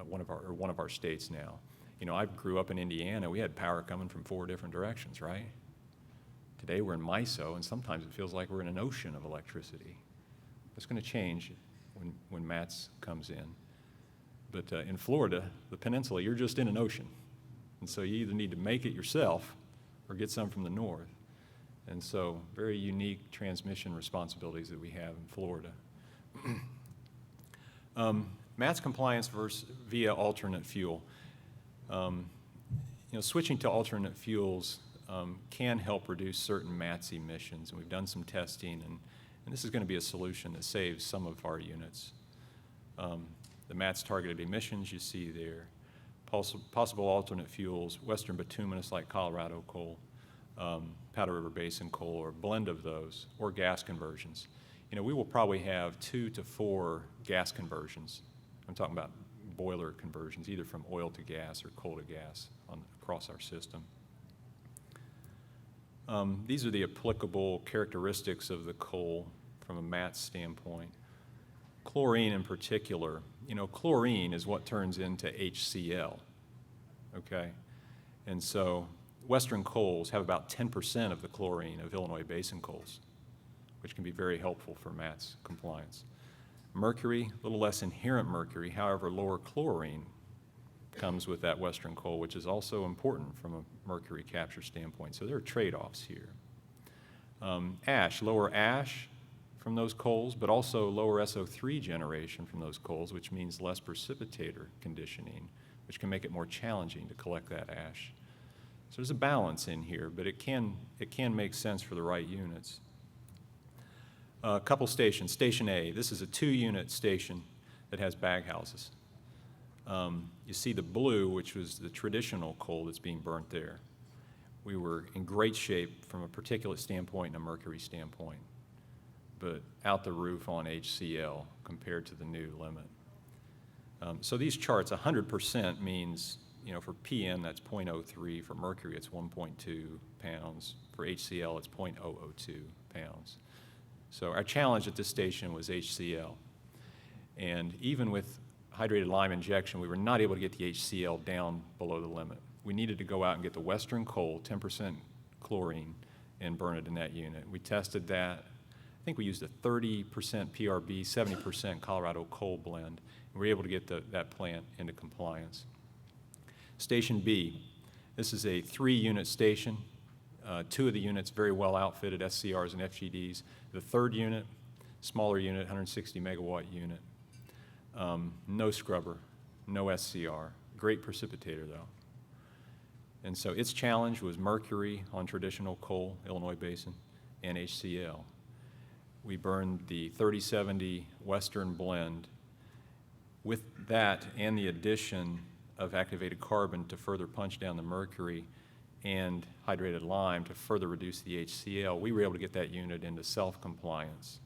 one of our states now. You know, I grew up in Indiana. We had power coming from 4 different directions, right? Today we're in MISO, and sometimes it feels like we're in an ocean of electricity. That's going to change when MATS comes in. But in Florida, the peninsula, you're just in an ocean. And so you either need to make it yourself or get some from the north. And so very unique transmission responsibilities that we have in Florida. MATS compliance via alternate fuel. You know, switching to alternate fuels can help reduce certain MATS emissions. And we've done some testing, and this is going to be a solution that saves some of our units. The MATS targeted emissions you see there, possible alternate fuels, western bituminous like Colorado coal, Powder River Basin coal, or a blend of those, or gas conversions. You know, we will probably have 2 to 4 gas conversions. I'm talking about boiler conversions, either from oil to gas or coal to gas across our system. These are the applicable characteristics of the coal from a MATS standpoint. Chlorine in particular, you know, chlorine is what turns into HCl, okay? And so Western coals have about 10% of the chlorine of Illinois Basin coals, which can be very helpful for MATS compliance. Mercury, a little less inherent mercury, however, lower chlorine comes with that Western coal, which is also important from a mercury capture standpoint. So there are trade-offs here. Ash, lower ash from those coals, but also lower SO3 generation from those coals, which means less precipitator conditioning, which can make it more challenging to collect that ash. So there's a balance in here, but it can make sense for the right units. A couple stations. Station A, this is a 2-unit station that has bag houses. You see the blue, which was the traditional coal that's being burnt there. We were in great shape from a particulate standpoint and a mercury standpoint, but out the roof on HCl compared to the new limit. So these charts, 100% means, you know, for PM that's 0.03, for mercury it's 1.2 pounds, for HCl it's 0.002 pounds. So our challenge at this station was HCl. And even with hydrated lime injection, we were not able to get the HCl down below the limit. We needed to go out and get the Western coal, 10% chlorine, and burn it in that unit. We tested that. I think we used a 30% PRB, 70% Colorado coal blend, and we were able to get that plant into compliance. Station B, this is a 3-unit station. 2 of the units very well outfitted, SCRs and FGDs. The 3rd unit, smaller unit, 160 megawatt unit, no scrubber. no SCR. Great precipitator, though. And so its challenge was mercury on traditional coal, Illinois Basin, and HCl. We burned the 3070 Western blend. With that and the addition of activated carbon to further punch down the mercury and hydrated lime to further reduce the HCl, we were able to get that unit into self-compliance.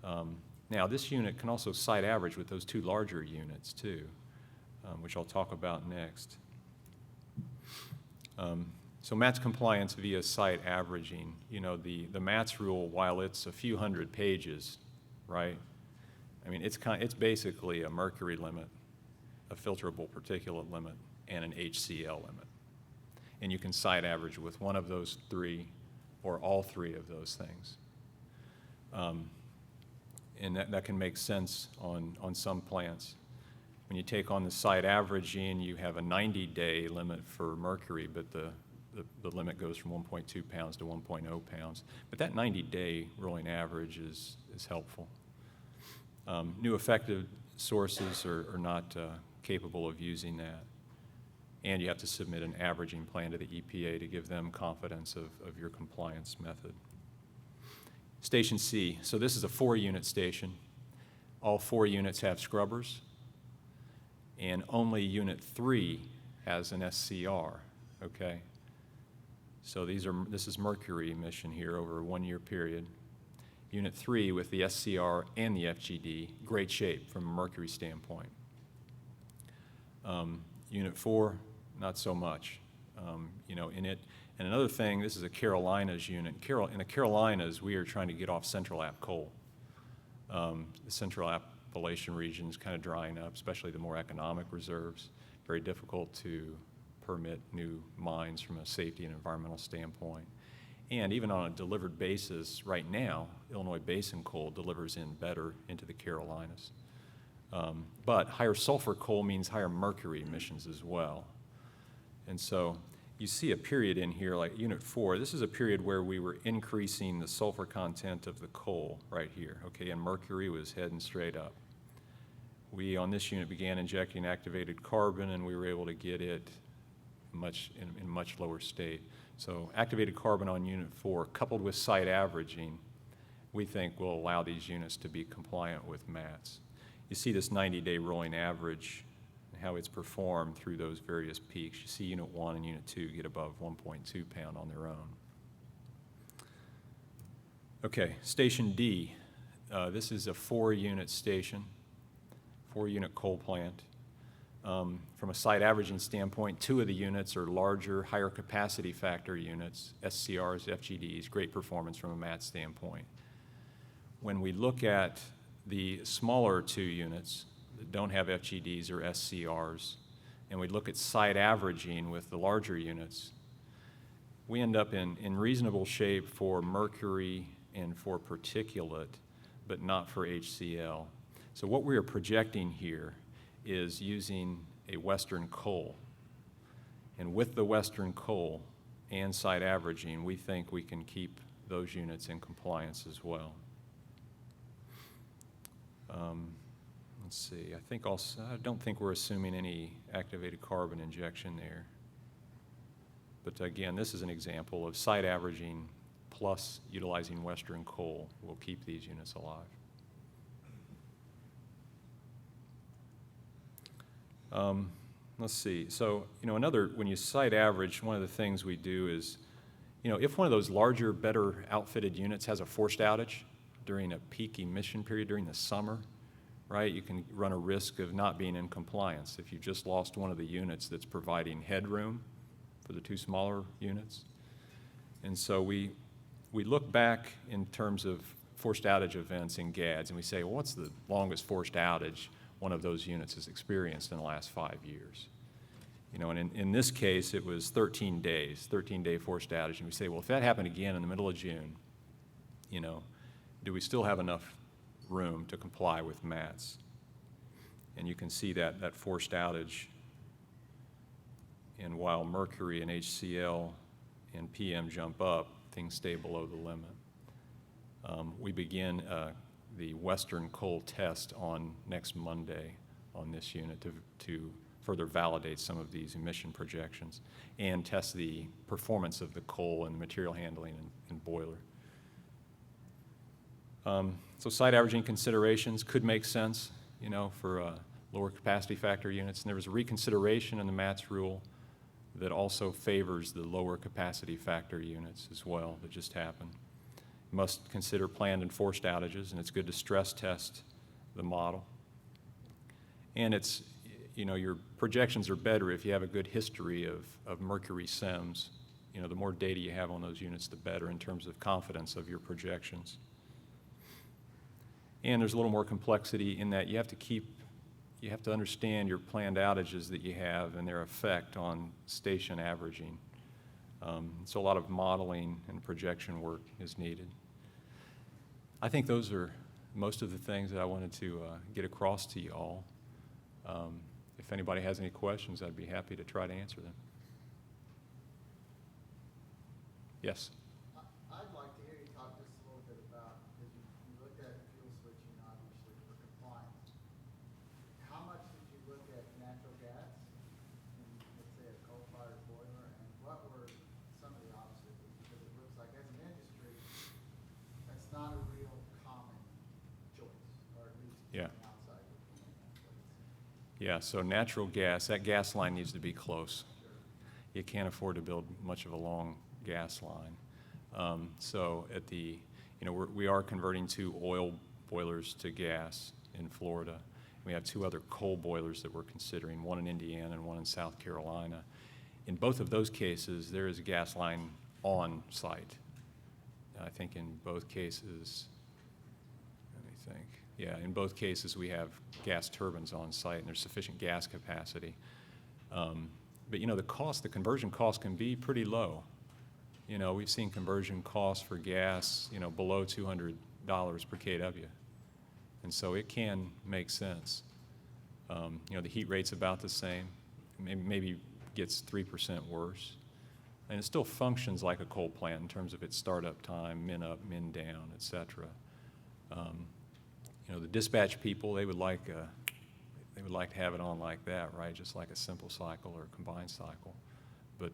Now, this unit can also site average with those two larger units, too, which I'll talk about next. So MATS compliance via site averaging, you know, the MATS rule, while it's a few hundred pages, right? I mean, it's basically a mercury limit, a filterable particulate limit, and an HCl limit. And you can site average with one of those three or all three of those things. And that can make sense on some plants. When you take on the site averaging, you have a 90-day limit for mercury, but the limit goes from 1.2 pounds to 1.0 pounds. But that 90-day rolling average is helpful. New effective sources are not capable of using that. And you have to submit an averaging plan to the EPA to give them confidence of your compliance method. Station C. So this is a 4-unit station. All 4 units have scrubbers, and only Unit 3 has an SCR, okay? So this is mercury emission here over a 1-year period. Unit 3 with the SCR and the FGD, great shape from a mercury standpoint. Unit 4, not so much. You know, in it, and another thing, this is a Carolinas unit. In the Carolinas, we are trying to get off Central App coal. The Central Appalachian region is kind of drying up, especially the more economic reserves. Very difficult to permit new mines from a safety and environmental standpoint. And even on a delivered basis, right now, Illinois Basin coal delivers in better into the Carolinas. But higher sulfur coal means higher mercury emissions as well. And so you see a period in here like Unit 4. This is a period where we were increasing the sulfur content of the coal right here, okay, and mercury was heading straight up. We, on this unit, began injecting activated carbon, and we were able to get it in much lower state. So activated carbon on Unit 4, coupled with site averaging, we think will allow these units to be compliant with MATS. You see this 90-day rolling average, how it's performed through those various peaks. You see Unit 1 and Unit 2 get above 1.2 pound on their own. Okay, Station D. This is a 4-unit station, 4-unit coal plant. From a site averaging standpoint, 2 of the units are larger, higher capacity factor units, SCRs, FGDs, great performance from a MATS standpoint. When we look at the smaller 2 units that don't have FGDs or SCRs, and we look at site averaging with the larger units, we end up in reasonable shape for mercury and for particulate, but not for HCl. So what we are projecting here is using a Western coal. And with the Western coal and site averaging, we think we can keep those units in compliance as well. Let's see, I don't think we're assuming any activated carbon injection there. But again, this is an example of site averaging plus utilizing Western coal will keep these units alive. Let's see, so, you know, when you site average, one of the things we do is, you know, if one of those larger, better outfitted units has a forced outage during a peak emission period during the summer, right, you can run a risk of not being in compliance if you've just lost one of the units that's providing headroom for the 2 smaller units. And so we look back in terms of forced outage events in GADS, and we say, well, what's the longest forced outage one of those units has experienced in the last 5 years? You know, and in this case, it was 13 days, 13-day forced outage. And we say, well, if that happened again in the middle of June, you know, do we still have enough room to comply with MATS? And you can see that forced outage. And while mercury and HCl and PM jump up, things stay below the limit. We begin the Western coal test on next Monday on this unit to further validate some of these emission projections and test the performance of the coal and material handling and boiler. So site averaging considerations could make sense, for lower capacity factor units. And there was a reconsideration in the MATS rule that also favors the lower capacity factor units as well that just happened. You must consider planned and forced outages, and it's good to stress test the model. And it's, your projections are better if you have a good history of mercury SEMS. The more data you have on those units, the better in terms of confidence of your projections. And there's a little more complexity in that you have to understand your planned outages that you have and their effect on station averaging. So a lot of modeling and projection work is needed. I think those are most of the things that I wanted to get across to you all. If anybody has any questions, I'd be happy to try to answer them. Yes?
I'd like to hear you talk just a little bit about, because you looked at fuel switching, obviously, for compliance. How much did you look at natural gas in, let's say, a coal-fired boiler, and what were some of the obstacles? Because it looks like, as an industry, that's not a real common choice, or at least
Yeah.
from the outside looking in. That's what it seems.
Yeah, so natural gas, that gas line needs to be close. You can't afford to build much of a long gas line. So at the, we are converting 2 oil boilers to gas in Florida. We have 2 other coal boilers that we're considering, one in Indiana and one in South Carolina. In both of those cases, there is a gas line on site. I think in both cases, let me think. Yeah, in both cases we have gas turbines on site and there's sufficient gas capacity. But the conversion cost can be pretty low. We've seen conversion costs for gas, below $200 per kW. And so it can make sense. The heat rate's about the same, maybe gets 3% worse. And it still functions like a coal plant in terms of its startup time, min up, min down, et cetera. The dispatch people, they would like to have it on like that, right? Just like a simple cycle or a combined cycle. But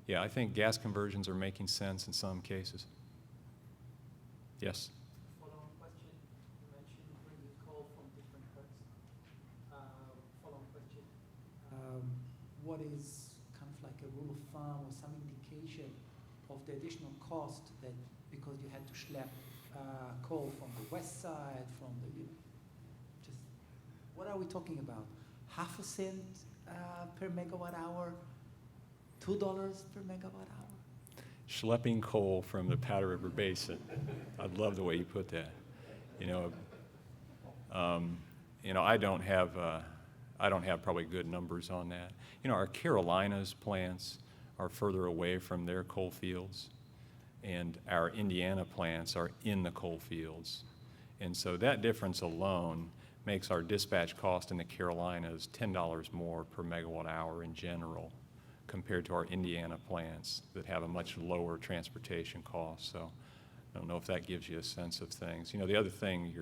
yeah, I think gas conversions are making sense in some cases. Yes?
Follow-on question. You mentioned bringing coal from different cuts. Follow-on question. What is kind of like a rule of thumb or some indication of the additional cost that because you had to schlep coal from the west side, from the, just what are we talking about? Half a cent per megawatt hour? $2 per megawatt hour?
Schlepping coal from the Powder River Basin. I love the way you put that. I don't have probably good numbers on that. Our Carolinas plants are further away from their coal fields, and our Indiana plants are in the coal fields. And so that difference alone makes our dispatch cost in the Carolinas $10 more per megawatt hour in general, compared to our Indiana plants that have a much lower transportation cost. So I don't know if that gives you a sense of things. The other thing,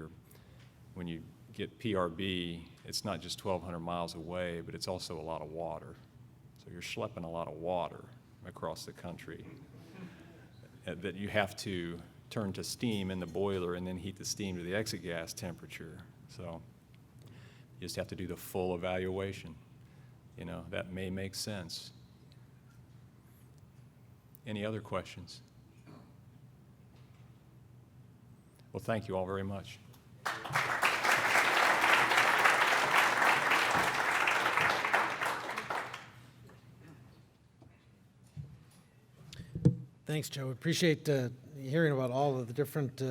when you get PRB, it's not just 1,200 miles away, but it's also a lot of water. So you're schlepping a lot of water across the country that you have to turn to steam in the boiler and then heat the steam to the exit gas temperature. So you just have to do the full evaluation. That may make sense. Any other questions? Well, thank you all very much.
Thanks, Joe. Appreciate hearing about all of the different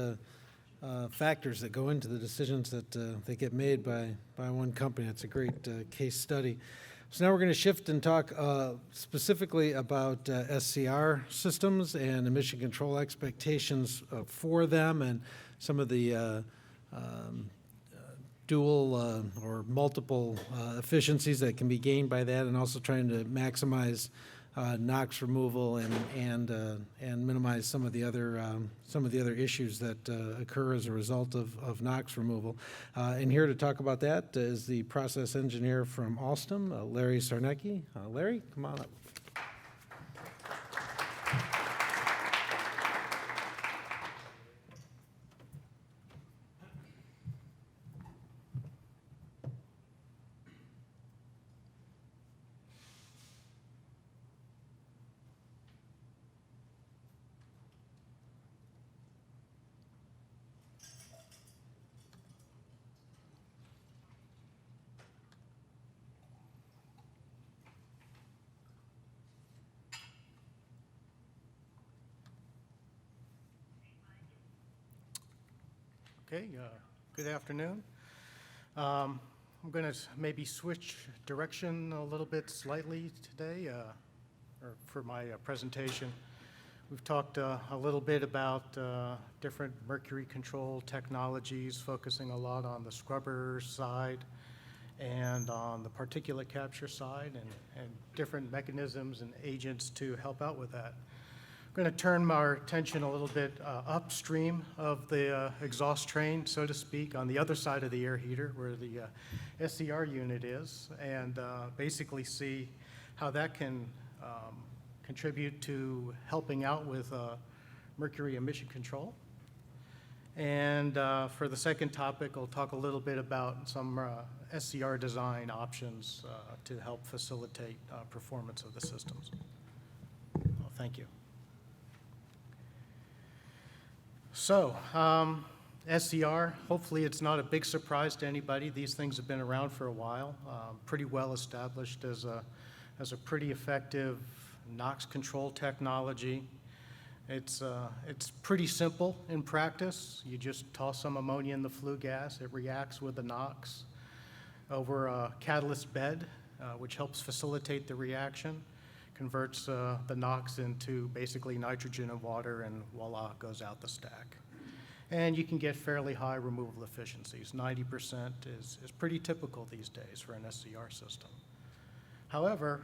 factors that go into the decisions that get made by one company. It's a great case study. So now we're going to shift and talk specifically about SCR systems and emission control expectations for them and some of the dual or multiple efficiencies that can be gained by that, and also trying to maximize NOx removal and minimize some of the other issues that occur as a result of NOx removal. And here to talk about that is the process engineer from Alstom, Larry Czarnecki. Larry, come on up.
Okay, good afternoon. I'm going to maybe switch direction a little bit slightly today or for my presentation. We've talked a little bit about different mercury control technologies, focusing a lot on the scrubber side and on the particulate capture side and different mechanisms and agents to help out with that. I'm going to turn our attention a little bit upstream of the exhaust train, so to speak, on the other side of the air heater where the SCR unit is, and basically see how that can contribute to helping out with mercury emission control. And for the second topic, I'll talk a little bit about some SCR design options to help facilitate performance of the systems. Well, thank you. So, SCR, hopefully it's not a big surprise to anybody. These things have been around for a while, pretty well established as a pretty effective NOx control technology. It's pretty simple in practice. You just toss some ammonia in the flue gas. It reacts with the NOx over a catalyst bed, which helps facilitate the reaction, converts the NOx into basically nitrogen and water, and voila, goes out the stack. And you can get fairly high removal efficiencies. 90% is pretty typical these days for an SCR system. However,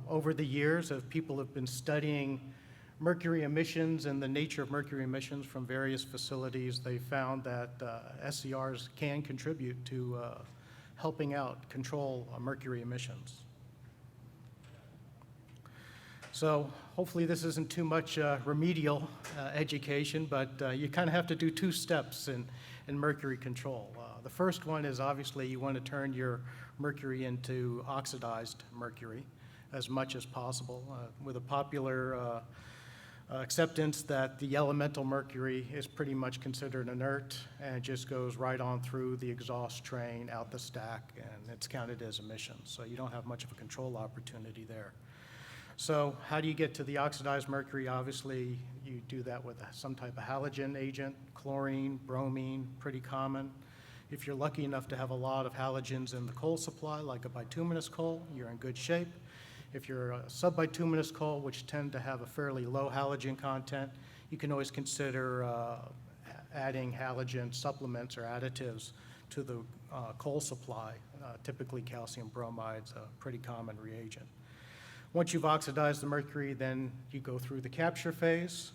over the years, as people have been studying mercury emissions and the nature of mercury emissions from various facilities, they found that SCRs can contribute to helping out control mercury emissions. So hopefully this isn't too much remedial education, but you kind of have to do two steps in mercury control. The first one is obviously you want to turn your mercury into oxidized mercury as much as possible, with a popular acceptance that the elemental mercury is pretty much considered inert and it just goes right on through the exhaust train, out the stack, and it's counted as emissions. So you don't have much of a control opportunity there. So how do you get to the oxidized mercury? Obviously, you do that with some type of halogen agent, chlorine, bromine, pretty common. If you're lucky enough to have a lot of halogens in the coal supply, like a bituminous coal, you're in good shape. If you're a subbituminous coal, which tend to have a fairly low halogen content, you can always consider adding halogen supplements or additives to the coal supply. Typically calcium bromide's a pretty common reagent. Once you've oxidized the mercury, then you go through the capture phase.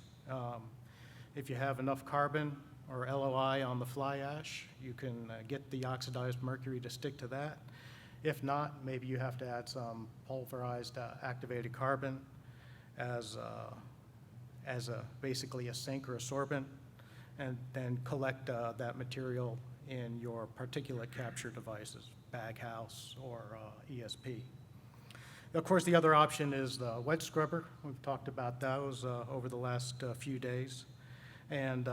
If you have enough carbon or LOI on the fly ash, you can get the oxidized mercury to stick to that. If not, maybe you have to add some pulverized activated carbon as basically a sink or a sorbent, and then collect that material in your particulate capture devices, baghouse or ESP. Of course, the other option is the wet scrubber. We've talked about those over the last few days. And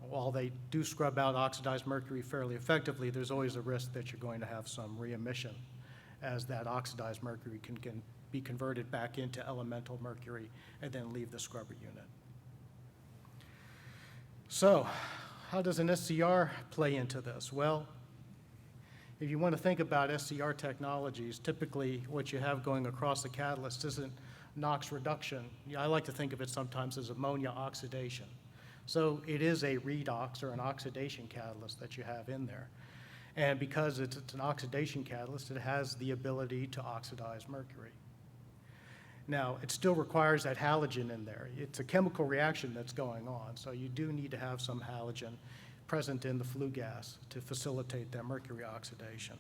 while they do scrub out oxidized mercury fairly effectively, there's always a risk that you're going to have some re-emission, as that oxidized mercury can be converted back into elemental mercury and then leave the scrubber unit. So how does an SCR play into this? Well, if you want to think about SCR technologies, typically what you have going across the catalyst isn't NOx reduction. I like to think of it sometimes as ammonia oxidation. So it is a redox or an oxidation catalyst that you have in there. And because it's an oxidation catalyst, it has the ability to oxidize mercury. Now, it still requires that halogen in there. It's a chemical reaction that's going on, so you do need to have some halogen present in the flue gas to facilitate that mercury oxidation.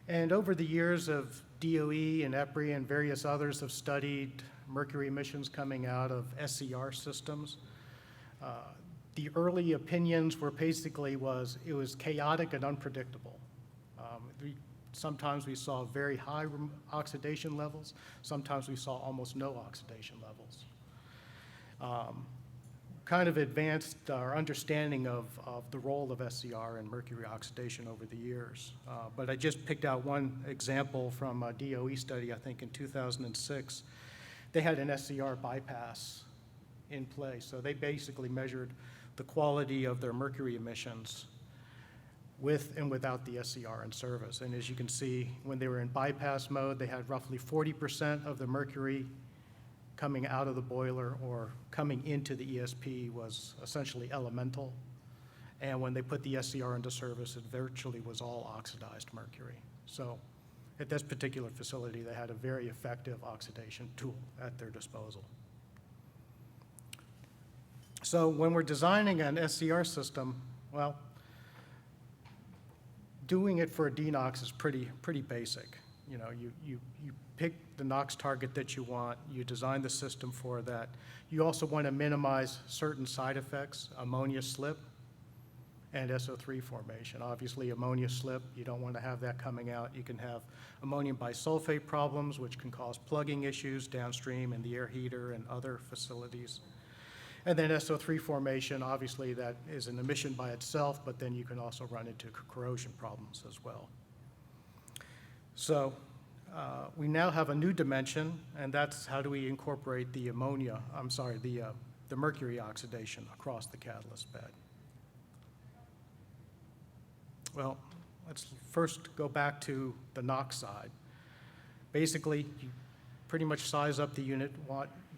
And over the years of DOE and EPRI and various others have studied mercury emissions coming out of SCR systems. The early opinions were basically it was chaotic and unpredictable. Sometimes we saw very high oxidation levels. Sometimes we saw almost no oxidation levels. Kind of advanced our understanding of the role of SCR in mercury oxidation over the years. But I just picked out one example from a DOE study, I think in 2006. They had an SCR bypass in place. So they basically measured the quality of their mercury emissions with and without the SCR in service. And as you can see, when they were in bypass mode, they had roughly 40% of the mercury coming out of the boiler or coming into the ESP was essentially elemental. And when they put the SCR into service, it virtually was all oxidized mercury. So at this particular facility, they had a very effective oxidation tool at their disposal. So when we're designing an SCR system, well, doing it for a DNOx is pretty basic. You know, you pick the NOx target that you want, you design the system for that. You also want to minimize certain side effects, ammonia slip and SO3 formation. Obviously, ammonia slip, you don't want to have that coming out. You can have ammonium bisulfate problems, which can cause plugging issues downstream in the air heater and other facilities. And then SO3 formation, obviously that is an emission by itself, but then you can also run into corrosion problems as well. So we now have a new dimension, and that's how do we incorporate the the mercury oxidation across the catalyst bed. Well, let's first go back to the NOx side. Basically, you pretty much size up the unit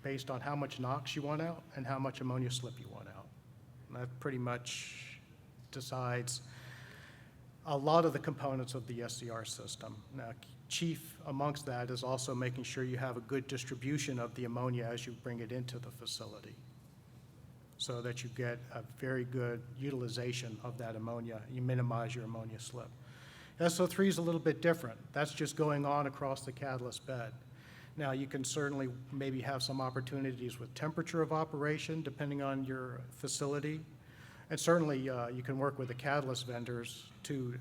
based on how much NOx you want out and how much ammonia slip you want out. And that pretty much decides a lot of the components of the SCR system. Now, chief amongst that is also making sure you have a good distribution of the ammonia as you bring it into the facility so that you get a very good utilization of that ammonia. You minimize your ammonia slip. SO3 is a little bit different. That's just going on across the catalyst bed. Now, you can certainly maybe have some opportunities with temperature of operation, depending on your facility. And certainly, you can work with the catalyst vendors to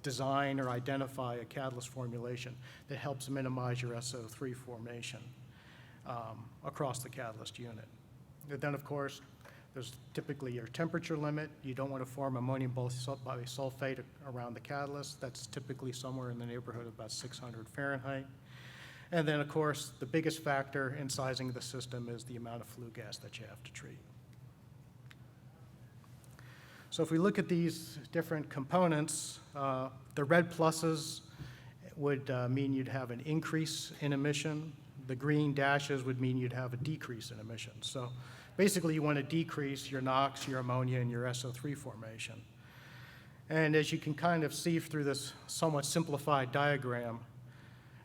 design or identify a catalyst formulation that helps minimize your SO3 formation across the catalyst unit. And then, of course, there's typically your temperature limit. You don't want to form ammonium bisulfate around the catalyst. That's typically somewhere in the neighborhood of about 600 Fahrenheit. And then, of course, the biggest factor in sizing the system is the amount of flue gas that you have to treat. So if we look at these different components, the red pluses would mean you'd have an increase in emission. The green dashes would mean you'd have a decrease in emissions. So basically, you want to decrease your NOx, your ammonia, and your SO3 formation. And as you can kind of see through this somewhat simplified diagram,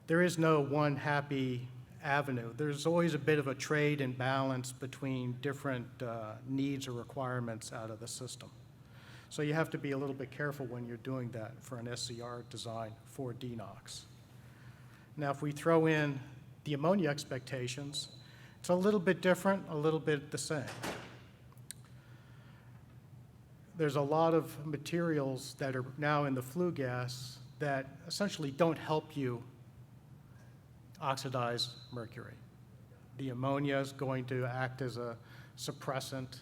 there is no one happy avenue. There's always a bit of a trade and balance between different needs or requirements out of the system. So you have to be a little bit careful when you're doing that for an SCR design for DNOx. Now, if we throw in the ammonia expectations, it's a little bit different, a little bit the same. There's a lot of materials that are now in the flue gas that essentially don't help you oxidize mercury. The ammonia is going to act as a suppressant.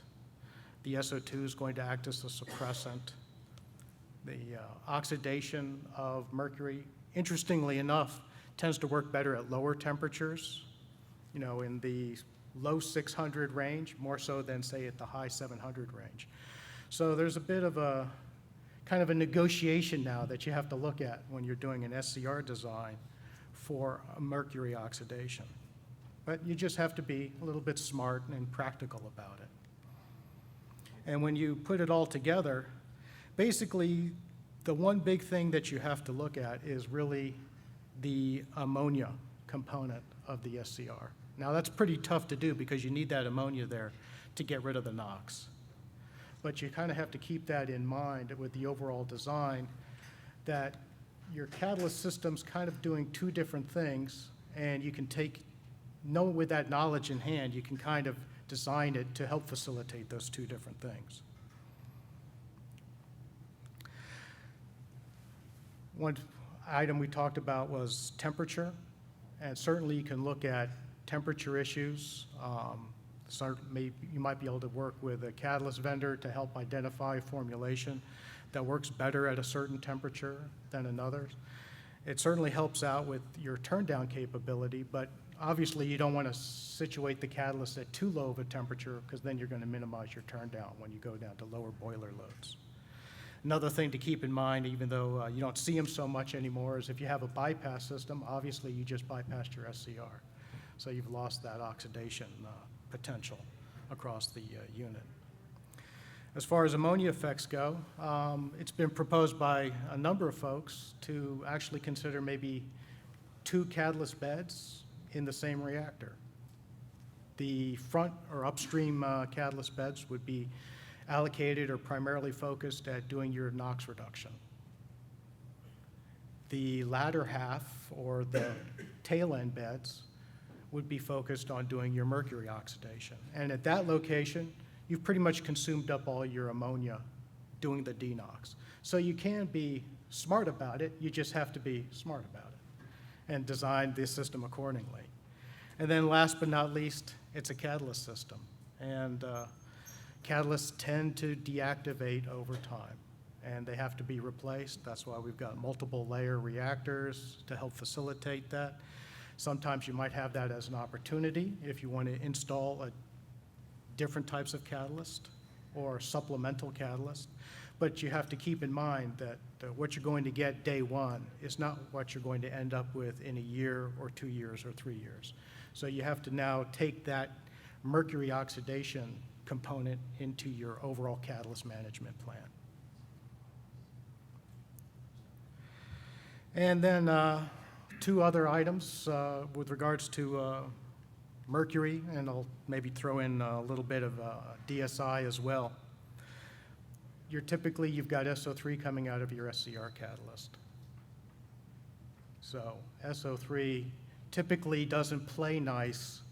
The SO2 is going to act as a suppressant. The oxidation of mercury, interestingly enough, tends to work better at lower temperatures, you know, in the low 600 range, more so than, say, at the high 700 range. So there's a bit of a kind of a negotiation now that you have to look at when you're doing an SCR design for a mercury oxidation. But you just have to be a little bit smart and practical about it. And when you put it all together, basically the one big thing that you have to look at is really the ammonia component of the SCR. Now, that's pretty tough to do because you need that ammonia there to get rid of the NOx. But you kind of have to keep that in mind with the overall design, that your catalyst system's kind of doing two different things, and you can with that knowledge in hand, you can kind of design it to help facilitate those two different things. One item we talked about was temperature, and certainly you can look at temperature issues. You might be able to work with a catalyst vendor to help identify a formulation that works better at a certain temperature than another. It certainly helps out with your turndown capability, but obviously you don't want to situate the catalyst at too low of a temperature because then you're going to minimize your turndown when you go down to lower boiler loads. Another thing to keep in mind, even though you don't see them so much anymore, is if you have a bypass system, obviously you just bypassed your SCR. So you've lost that oxidation potential across the unit. As far as ammonia effects go, it's been proposed by a number of folks to actually consider maybe 2 catalyst beds in the same reactor. The front or upstream catalyst beds would be allocated or primarily focused at doing your NOx reduction. The latter half, or the tail end beds, would be focused on doing your mercury oxidation. And at that location, you've pretty much consumed up all your ammonia doing the DNOx. So you can be smart about it, you just have to be smart about it and design the system accordingly. And then last but not least, it's a catalyst system. And catalysts tend to deactivate over time, and they have to be replaced. That's why we've got multiple layer reactors to help facilitate that. Sometimes you might have that as an opportunity if you want to install different types of catalyst or supplemental catalyst. But you have to keep in mind that what you're going to get day one is not what you're going to end up with in a year or 2 years or 3 years. So you have to now take that mercury oxidation component into your overall catalyst management plan. And then 2 other items with regards to mercury, and I'll maybe throw in a little bit of DSI as well. You've got SO3 coming out of your SCR catalyst. So SO3 typically doesn't play nice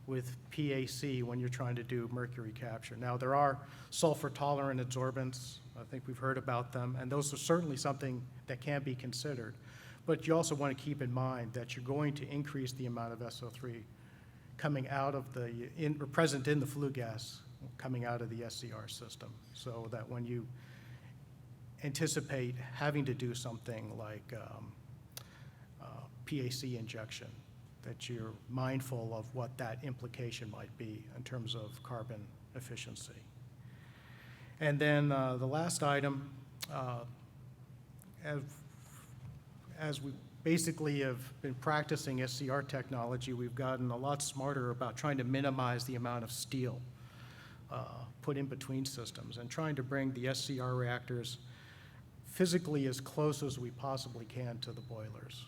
with PAC when you're trying to do mercury capture. Now, there are sulfur-tolerant adsorbents. I think we've heard about them, and those are certainly something that can be considered. But you also want to keep in mind that you're going to increase the amount of SO3 coming out of present in the flue gas coming out of the SCR system, so that when you anticipate having to do something like PAC injection, that you're mindful of what that implication might be in terms of carbon efficiency. And then the last item, as we basically have been practicing SCR technology, we've gotten a lot smarter about trying to minimize the amount of steel put in between systems and trying to bring the SCR reactors physically as close as we possibly can to the boilers.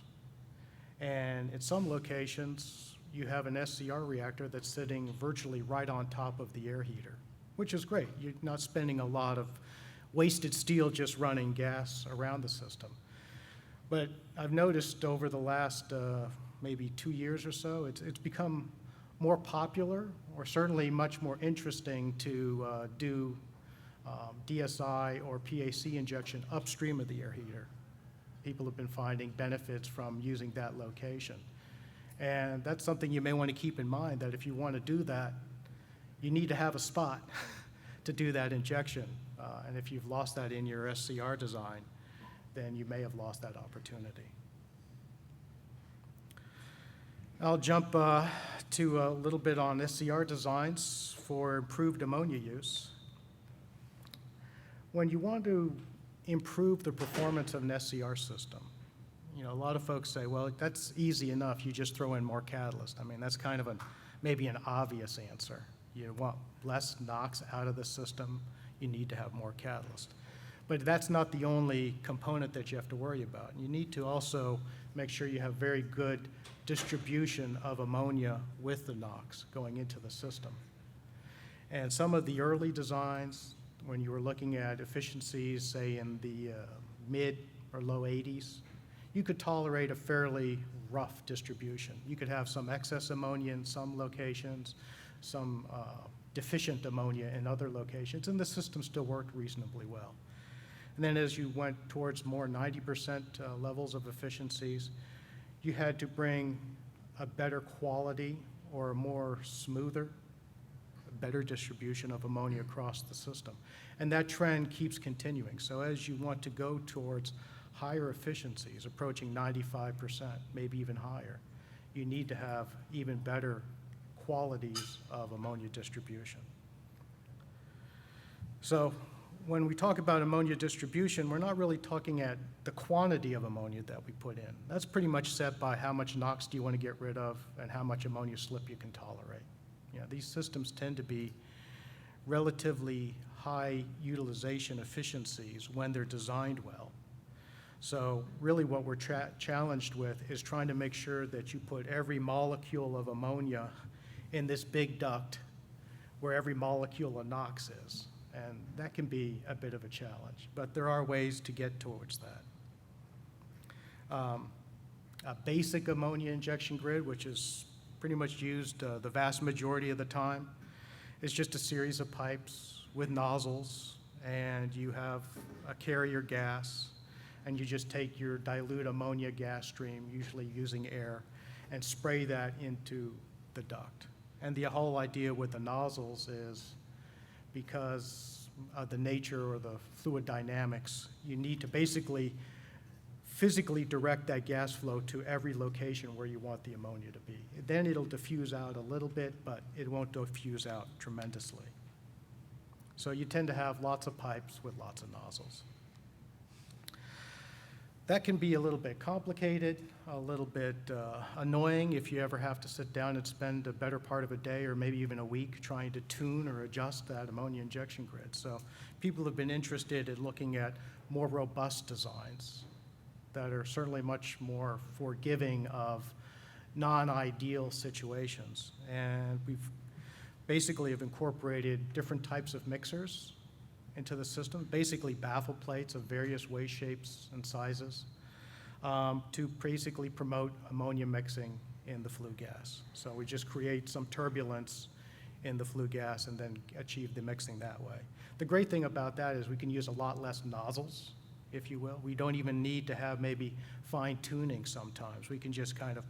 And at some locations, you have an SCR reactor that's sitting virtually right on top of the air heater, which is great. You're not spending a lot of wasted steel just running gas around the system. But I've noticed over the last maybe 2 years or so, it's become more popular, or certainly much more interesting to do DSI or PAC injection upstream of the air heater. People have been finding benefits from using that location. And that's something you may want to keep in mind, that if you want to do that, you need to have a spot to do that injection. And if you've lost that in your SCR design, then you may have lost that opportunity. I'll jump to a little bit on SCR designs for improved ammonia use. When you want to improve the performance of an SCR system, a lot of folks say, well, that's easy enough, you just throw in more catalyst. I mean, that's kind of maybe an obvious answer. You want less NOx out of the system, you need to have more catalyst. But that's not the only component that you have to worry about. You need to also make sure you have very good distribution of ammonia with the NOx going into the system. And some of the early designs, when you were looking at efficiencies, say in the mid or low 80s, you could tolerate a fairly rough distribution. You could have some excess ammonia in some locations, some deficient ammonia in other locations, and the system still worked reasonably well. And then as you went towards more 90% levels of efficiencies, you had to bring a better quality or a more smoother, better distribution of ammonia across the system. And that trend keeps continuing. So as you want to go towards higher efficiencies, approaching 95%, maybe even higher, you need to have even better qualities of ammonia distribution. So when we talk about ammonia distribution, we're not really talking at the quantity of ammonia that we put in. That's pretty much set by how much NOx do you want to get rid of and how much ammonia slip you can tolerate. You know, these systems tend to be relatively high utilization efficiencies when they're designed well. So really what we're challenged with is trying to make sure that you put every molecule of ammonia in this big duct where every molecule of NOx is. And that can be a bit of a challenge, but there are ways to get towards that. A basic ammonia injection grid, which is pretty much used the vast majority of the time, is just a series of pipes with nozzles, and you have a carrier gas, and you just take your dilute ammonia gas stream, usually using air, and spray that into the duct. And the whole idea with the nozzles is because of the nature or the fluid dynamics, you need to basically physically direct that gas flow to every location where you want the ammonia to be. Then it'll diffuse out a little bit, but it won't diffuse out tremendously. So you tend to have lots of pipes with lots of nozzles. That can be a little bit complicated, a little bit annoying if you ever have to sit down and spend a better part of a day or maybe even a week trying to tune or adjust that ammonia injection grid. So people have been interested in looking at more robust designs that are certainly much more forgiving of non-ideal situations. And we've basically have incorporated different types of mixers into the system, basically baffle plates of various ways, shapes, and sizes, to basically promote ammonia mixing in the flue gas. So we just create some turbulence in the flue gas and then achieve the mixing that way. The great thing about that is we can use a lot less nozzles, if you will. We don't even need to have maybe fine tuning sometimes. We can just kind of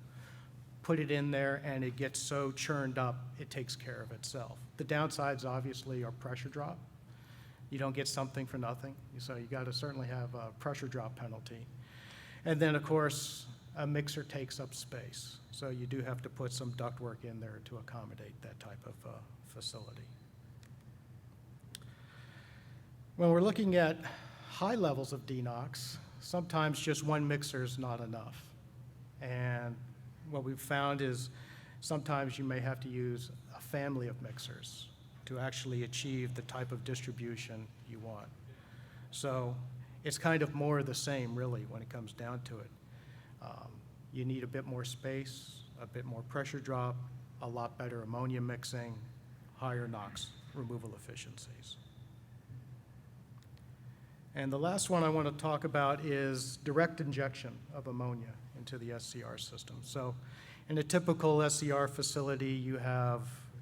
put it in there and it gets so churned up, it takes care of itself. The downsides obviously are pressure drop. You don't get something for nothing, so you got to certainly have a pressure drop penalty. And then, of course, a mixer takes up space, so you do have to put some ductwork in there to accommodate that type of facility. When we're looking at high levels of DNOx, sometimes just one mixer is not enough. And what we've found is sometimes you may have to use a family of mixers to actually achieve the type of distribution you want. So it's kind of more of the same, really, when it comes down to it. You need a bit more space, a bit more pressure drop, a lot better ammonia mixing, higher NOx removal efficiencies. And the last one I want to talk about is direct injection of ammonia into the SCR system. So in a typical SCR facility, you have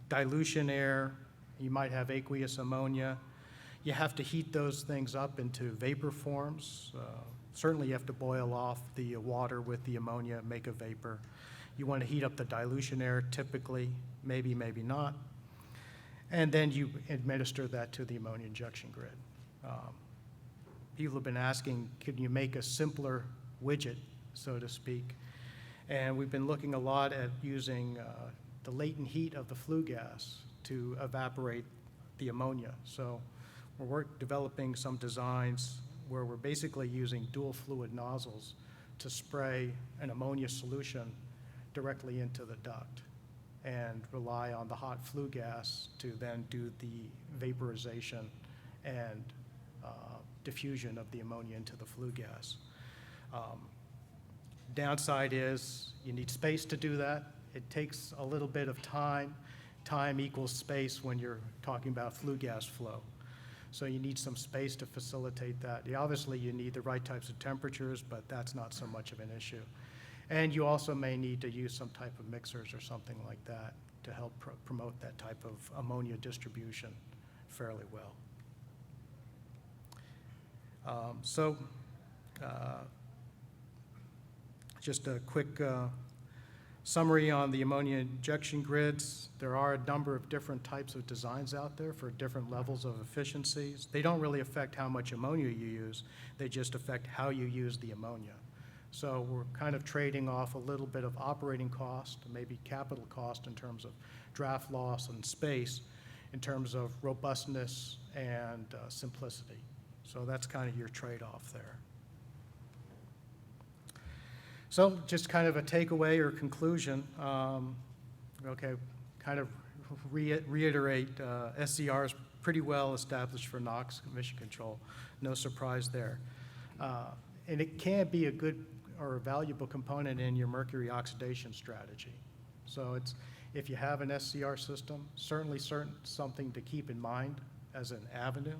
dilution air, you might have aqueous ammonia. You have to heat those things up into vapor forms. Certainly you have to boil off the water with the ammonia, make a vapor. You want to heat up the dilution air typically, maybe, maybe not. And then you administer that to the ammonia injection grid. People have been asking, can you make a simpler widget, so to speak? And we've been looking a lot at using the latent heat of the flue gas to evaporate the ammonia. So we're developing some designs where we're basically using dual fluid nozzles to spray an ammonia solution directly into the duct and rely on the hot flue gas to then do the vaporization and diffusion of the ammonia into the flue gas. Downside is you need space to do that. It takes a little bit of time. Time equals space when you're talking about flue gas flow. So you need some space to facilitate that. Obviously, you need the right types of temperatures, but that's not so much of an issue. And you also may need to use some type of mixers or something like that to help promote that type of ammonia distribution fairly well. Just a quick summary on the ammonia injection grids. There are a number of different types of designs out there for different levels of efficiencies. They don't really affect how much ammonia you use, they just affect how you use the ammonia. So we're kind of trading off a little bit of operating cost, maybe capital cost in terms of draft loss and space, in terms of robustness and simplicity. So that's kind of your trade-off there. So just kind of a takeaway or conclusion. Okay, kind of reiterate, SCRs pretty well established for NOx emission control. No surprise there. And it can be a good or a valuable component in your mercury oxidation strategy. So it's, if you have an SCR system, certainly something to keep in mind as an avenue.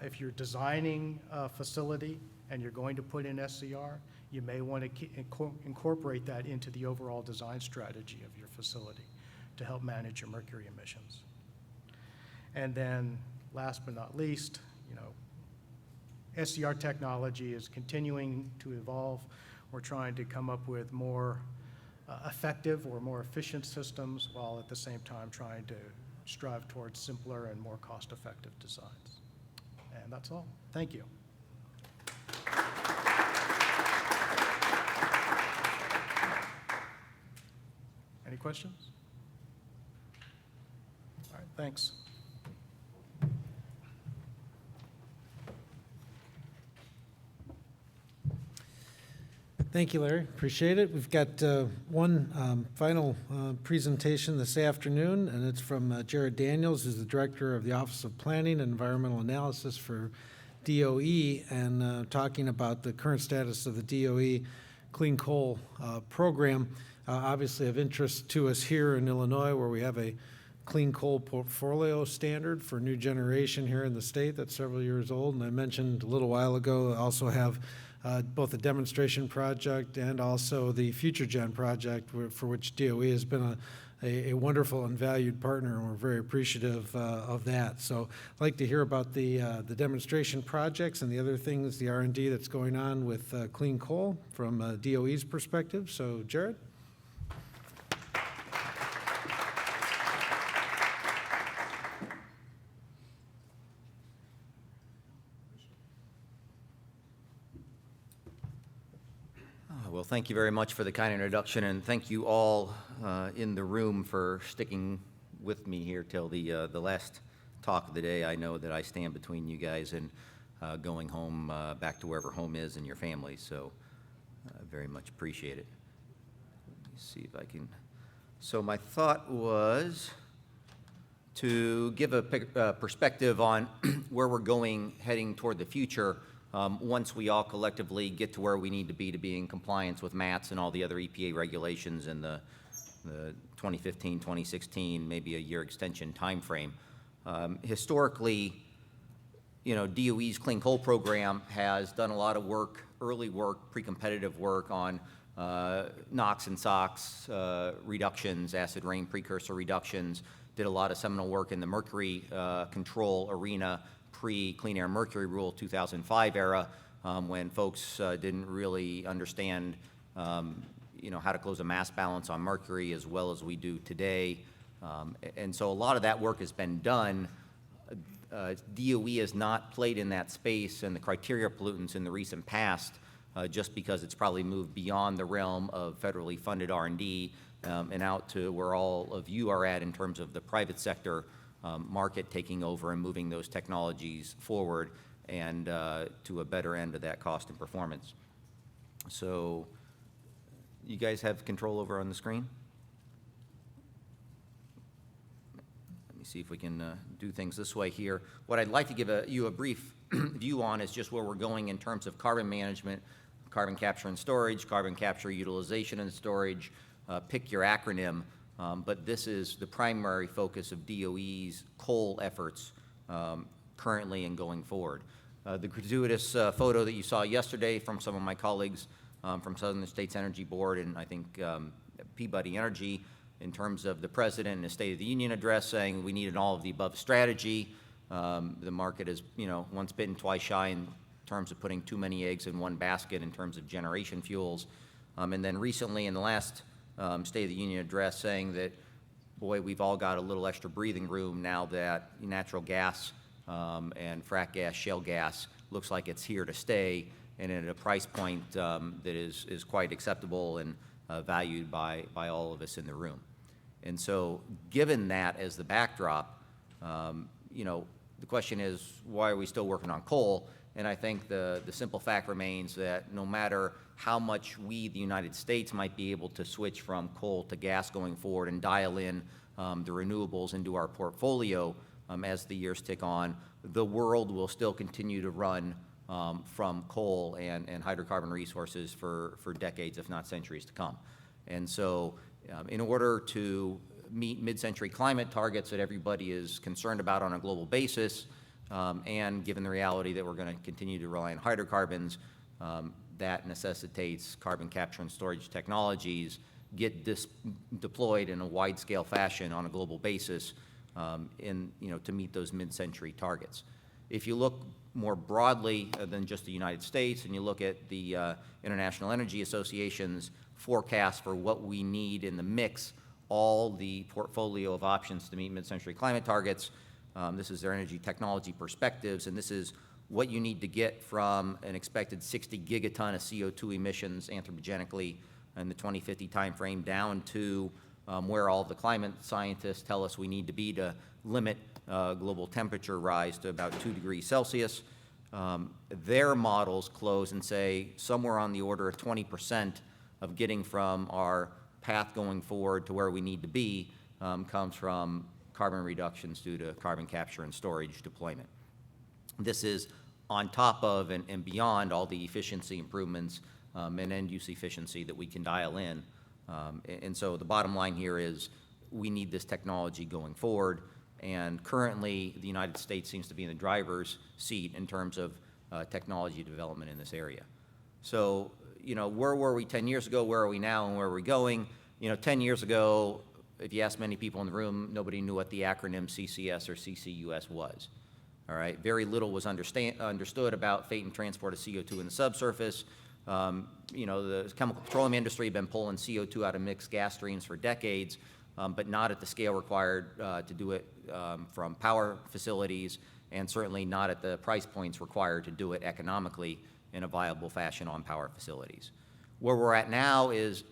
If you're designing a facility and you're going to put in SCR, you may want to incorporate that into the overall design strategy of your facility to help manage your mercury emissions. And then last but not least, SCR technology is continuing to evolve. We're trying to come up with more effective or more efficient systems while at the same time trying to strive towards simpler and more cost-effective designs. And that's all. Thank you. Any questions? All right, thanks.
Thank you, Larry. Appreciate it. We've got one final presentation this afternoon, and it's from Jarad Daniels, who's the Director of the Office of Planning and Environmental Analysis for DOE, and talking about the current status of the DOE Clean Coal program. Obviously of interest to us here in Illinois, where we have a clean coal portfolio standard for new generation here in the state that's several years old. And I mentioned a little while ago, I also have both a demonstration project and also the Future Gen project, for which DOE has been a wonderful and valued partner, and we're very appreciative of that. So I'd like to hear about the demonstration projects and the other things, the R&D that's going on with clean coal from DOE's perspective. So Jarad?
Well, thank you very much for the kind introduction, and thank you all in the room for sticking with me here till the last talk of the day. I know that I stand between you guys and going home, back to wherever home is and your family, so I very much appreciate it. Let me see if I can. So my thought was to give a perspective on where we're going heading toward the future once we all collectively get to where we need to be in compliance with MATS and all the other EPA regulations in the 2015, 2016, maybe a year extension timeframe. Historically, DOE's Clean Coal program has done a lot of work, early work, pre-competitive work on NOx and SOx reductions, acid rain precursor reductions, did a lot of seminal work in the mercury control arena pre-Clean Air Mercury Rule 2005 era, when folks didn't really understand how to close a mass balance on mercury as well as we do today. And so a lot of that work has been done. DOE has not played in that space and the criteria pollutants in the recent past just because it's probably moved beyond the realm of federally funded R&D and out to where all of you are at in terms of the private sector market taking over and moving those technologies forward and to a better end of that cost and performance. So you guys have control over on the screen? Let me see if we can do things this way here. What I'd like to give you a brief view on is just where we're going in terms of carbon management, carbon capture and storage, carbon capture utilization and storage, pick your acronym, but this is the primary focus of DOE's coal efforts currently and going forward. The gratuitous photo that you saw yesterday from some of my colleagues from Southern States Energy Board and I think Peabody Energy in terms of the President in his State of the Union address saying we need an all-of-the-above strategy. The market is, once bitten, twice shy in terms of putting too many eggs in one basket in terms of generation fuels. And then recently in the last State of the Union address saying that, boy, we've all got a little extra breathing room now that natural gas and frack gas, shale gas looks like it's here to stay and at a price point that is quite acceptable and valued by all of us in the room. And so given that as the backdrop, the question is, why are we still working on coal? And I think the simple fact remains that no matter how much we, the United States, might be able to switch from coal to gas going forward and dial in the renewables into our portfolio as the years tick on, the world will still continue to run from coal and hydrocarbon resources for decades, if not centuries to come. And so in order to meet mid-century climate targets that everybody is concerned about on a global basis, and given the reality that we're going to continue to rely on hydrocarbons, that necessitates carbon capture and storage technologies get deployed in a wide-scale fashion on a global basis to meet those mid-century targets. If you look more broadly than just the United States and you look at the International Energy Association's forecast for what we need in the mix, all the portfolio of options to meet mid-century climate targets, this is their energy technology perspectives, and this is what you need to get from an expected 60 gigaton of CO2 emissions anthropogenically in the 2050 timeframe down to where all the climate scientists tell us we need to be to limit global temperature rise to about 2 degrees Celsius. Their models close and say somewhere on the order of 20% of getting from our path going forward to where we need to be comes from carbon reductions due to carbon capture and storage deployment. This is on top of and beyond all the efficiency improvements and end-use efficiency that we can dial in. And so the bottom line here is we need this technology going forward, and currently the United States seems to be in the driver's seat in terms of technology development in this area. So, where were we 10 years ago, where are we now, and where are we going? 10 years ago, if you ask many people in the room, nobody knew what the acronym CCS or CCUS was. All right, very little was understood about fate and transport of CO2 in the subsurface. The chemical petroleum industry had been pulling CO2 out of mixed gas streams for decades, but not at the scale required to do it from power facilities, and certainly not at the price points required to do it economically in a viable fashion on power facilities. Where we're at now is,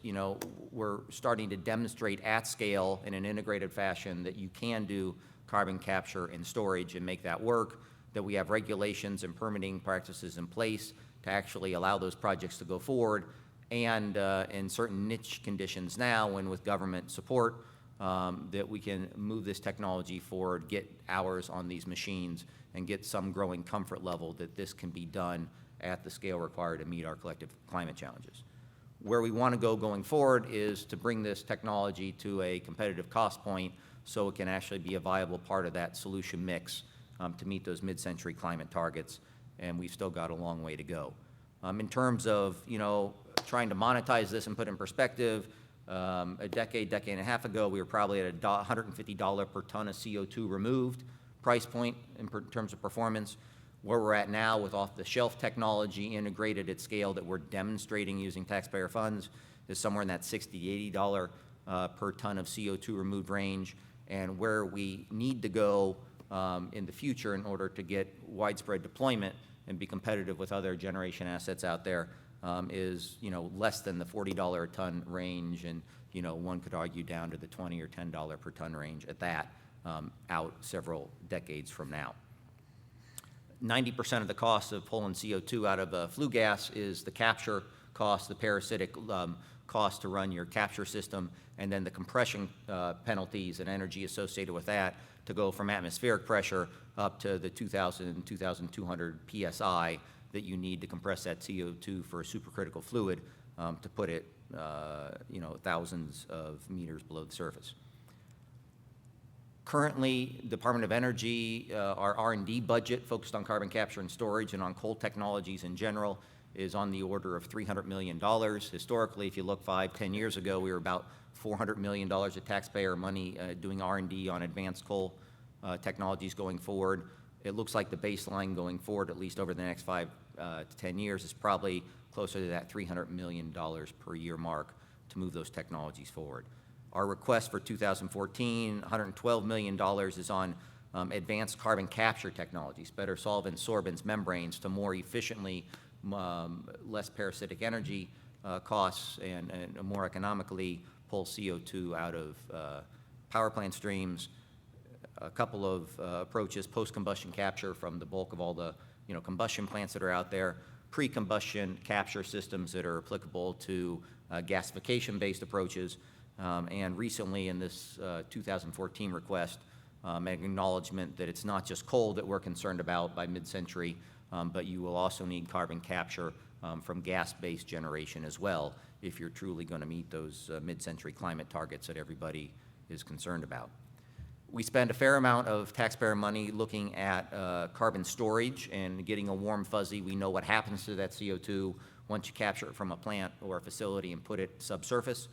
we're starting to demonstrate at scale in an integrated fashion that you can do carbon capture and storage and make that work, that we have regulations and permitting practices in place to actually allow those projects to go forward, and in certain niche conditions now and with government support, that we can move this technology forward, get hours on these machines, and get some growing comfort level that this can be done at the scale required to meet our collective climate challenges. Where we want to go going forward is to bring this technology to a competitive cost point so it can actually be a viable part of that solution mix to meet those mid-century climate targets, and we've still got a long way to go. In terms of, trying to monetize this and put it in perspective, a decade and a half ago, we were probably at $150 per ton of CO2 removed price point in terms of performance. Where we're at now with off-the-shelf technology integrated at scale that we're demonstrating using taxpayer funds is somewhere in that $60 to $80 per ton of CO2 removed range. And where we need to go in the future in order to get widespread deployment and be competitive with other generation assets out there is, less than the $40 a ton range, and, one could argue down to the $20 or $10 per ton range at that out several decades from now. 90% of the cost of pulling CO2 out of flue gas is the capture cost, the parasitic cost to run your capture system, and then the compression penalties and energy associated with that to go from atmospheric pressure up to the 2,000, 2,200 PSI that you need to compress that CO2 for a supercritical fluid to put it, thousands of meters below the surface. Currently, Department of Energy, our R&D budget focused on carbon capture and storage and on coal technologies in general is on the order of $300 million. Historically, if you look 5-10 years ago, we were about $400 million of taxpayer money doing R&D on advanced coal technologies going forward. It looks like the baseline going forward, at least over the next 5 to 10 years, is probably closer to that $300 million per year mark to move those technologies forward. Our request for 2014, $112 million, is on advanced carbon capture technologies, better solvents, sorbents, membranes to more efficiently, less parasitic energy costs and more economically pull CO2 out of power plant streams. A couple of approaches, post-combustion capture from the bulk of all the combustion plants that are out there, pre-combustion capture systems that are applicable to gasification-based approaches, and recently in this 2014 request, an acknowledgement that it's not just coal that we're concerned about by mid-century, but you will also need carbon capture from gas-based generation as well if you're truly going to meet those mid-century climate targets that everybody is concerned about. We spend a fair amount of taxpayer money looking at carbon storage and getting a warm fuzzy. We know what happens to that CO2 once you capture it from a plant or a facility and put it subsurface.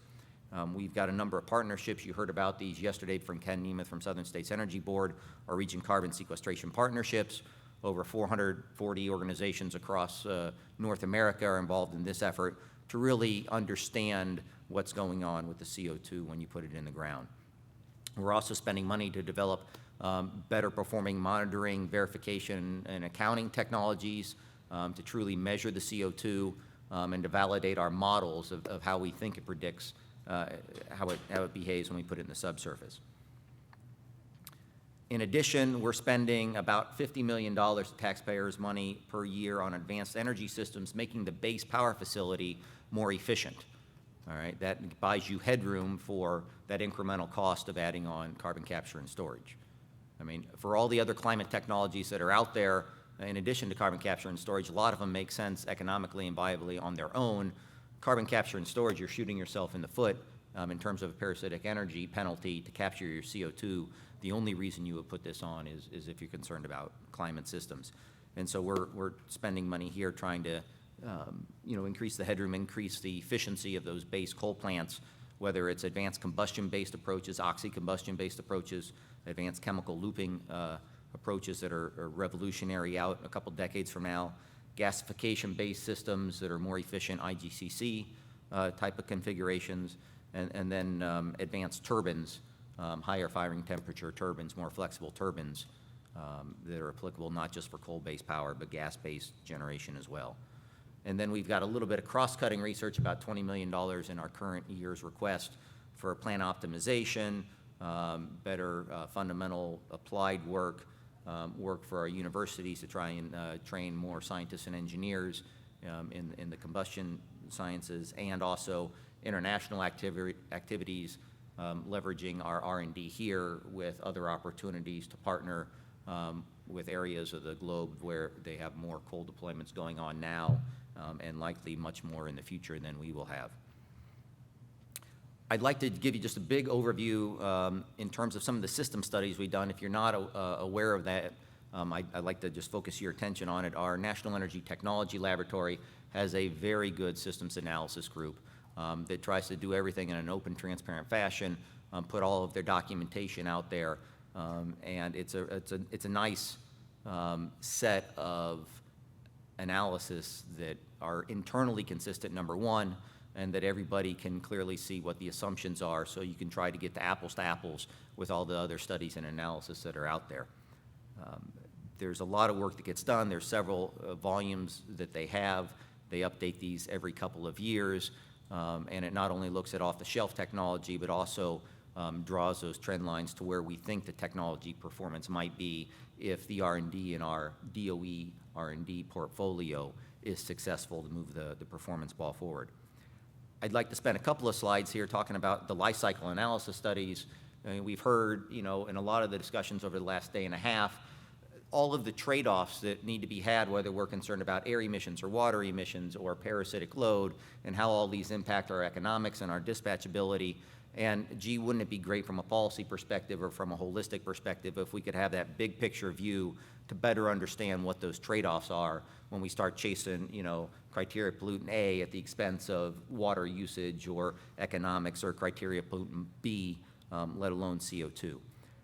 We've got a number of partnerships. You heard about these yesterday from Ken Nemeth from Southern States Energy Board, our Region Carbon Sequestration Partnerships. Over 440 organizations across North America are involved in this effort to really understand what's going on with the CO2 when you put it in the ground. We're also spending money to develop better performing monitoring, verification, and accounting technologies to truly measure the CO2 and to validate our models of how we think it predicts how it behaves when we put it in the subsurface. In addition, we're spending about $50 million of taxpayers' money per year on advanced energy systems, making the base power facility more efficient. All right, that buys you headroom for that incremental cost of adding on carbon capture and storage. I mean, for all the other climate technologies that are out there, in addition to carbon capture and storage, a lot of them make sense economically and viably on their own. Carbon capture and storage, you're shooting yourself in the foot in terms of a parasitic energy penalty to capture your CO2. The only reason you would put this on is if you're concerned about climate systems. And so we're spending money here trying to increase the headroom, increase the efficiency of those base coal plants, whether it's advanced combustion-based approaches, oxy-combustion-based approaches, advanced chemical looping approaches that are revolutionary out a couple decades from now, gasification-based systems that are more efficient, IGCC type of configurations, and then advanced turbines, higher firing temperature turbines, more flexible turbines that are applicable not just for coal-based power, but gas-based generation as well. And then we've got a little bit of cross-cutting research, about $20 million in our current year's request for plant optimization, better fundamental applied work, work for our universities to try and train more scientists and engineers in the combustion sciences, and also international activities, leveraging our R&D here with other opportunities to partner with areas of the globe where they have more coal deployments going on now, and likely much more in the future than we will have. I'd like to give you just a big overview in terms of some of the system studies we've done. If you're not aware of that, I'd like to just focus your attention on it. Our National Energy Technology Laboratory has a very good systems analysis group that tries to do everything in an open, transparent fashion, put all of their documentation out there, and it's a nice set of analysis that are internally consistent, number one, and that everybody can clearly see what the assumptions are, so you can try to get to apples with all the other studies and analysis that are out there. There's a lot of work that gets done. There's several volumes that they have. They update these every couple of years, and it not only looks at off-the-shelf technology, but also draws those trend lines to where we think the technology performance might be if the R&D in our DOE R&D portfolio is successful to move the performance ball forward. I'd like to spend a couple of slides here talking about the life cycle analysis studies. I mean, we've heard, in a lot of the discussions over the last day and a half, all of the trade-offs that need to be had, whether we're concerned about air emissions or water emissions or parasitic load, and how all these impact our economics and our dispatchability. And gee, wouldn't it be great from a policy perspective or from a holistic perspective if we could have that big picture view to better understand what those trade-offs are when we start chasing, criteria pollutant A at the expense of water usage or economics, or criteria pollutant B, let alone CO2.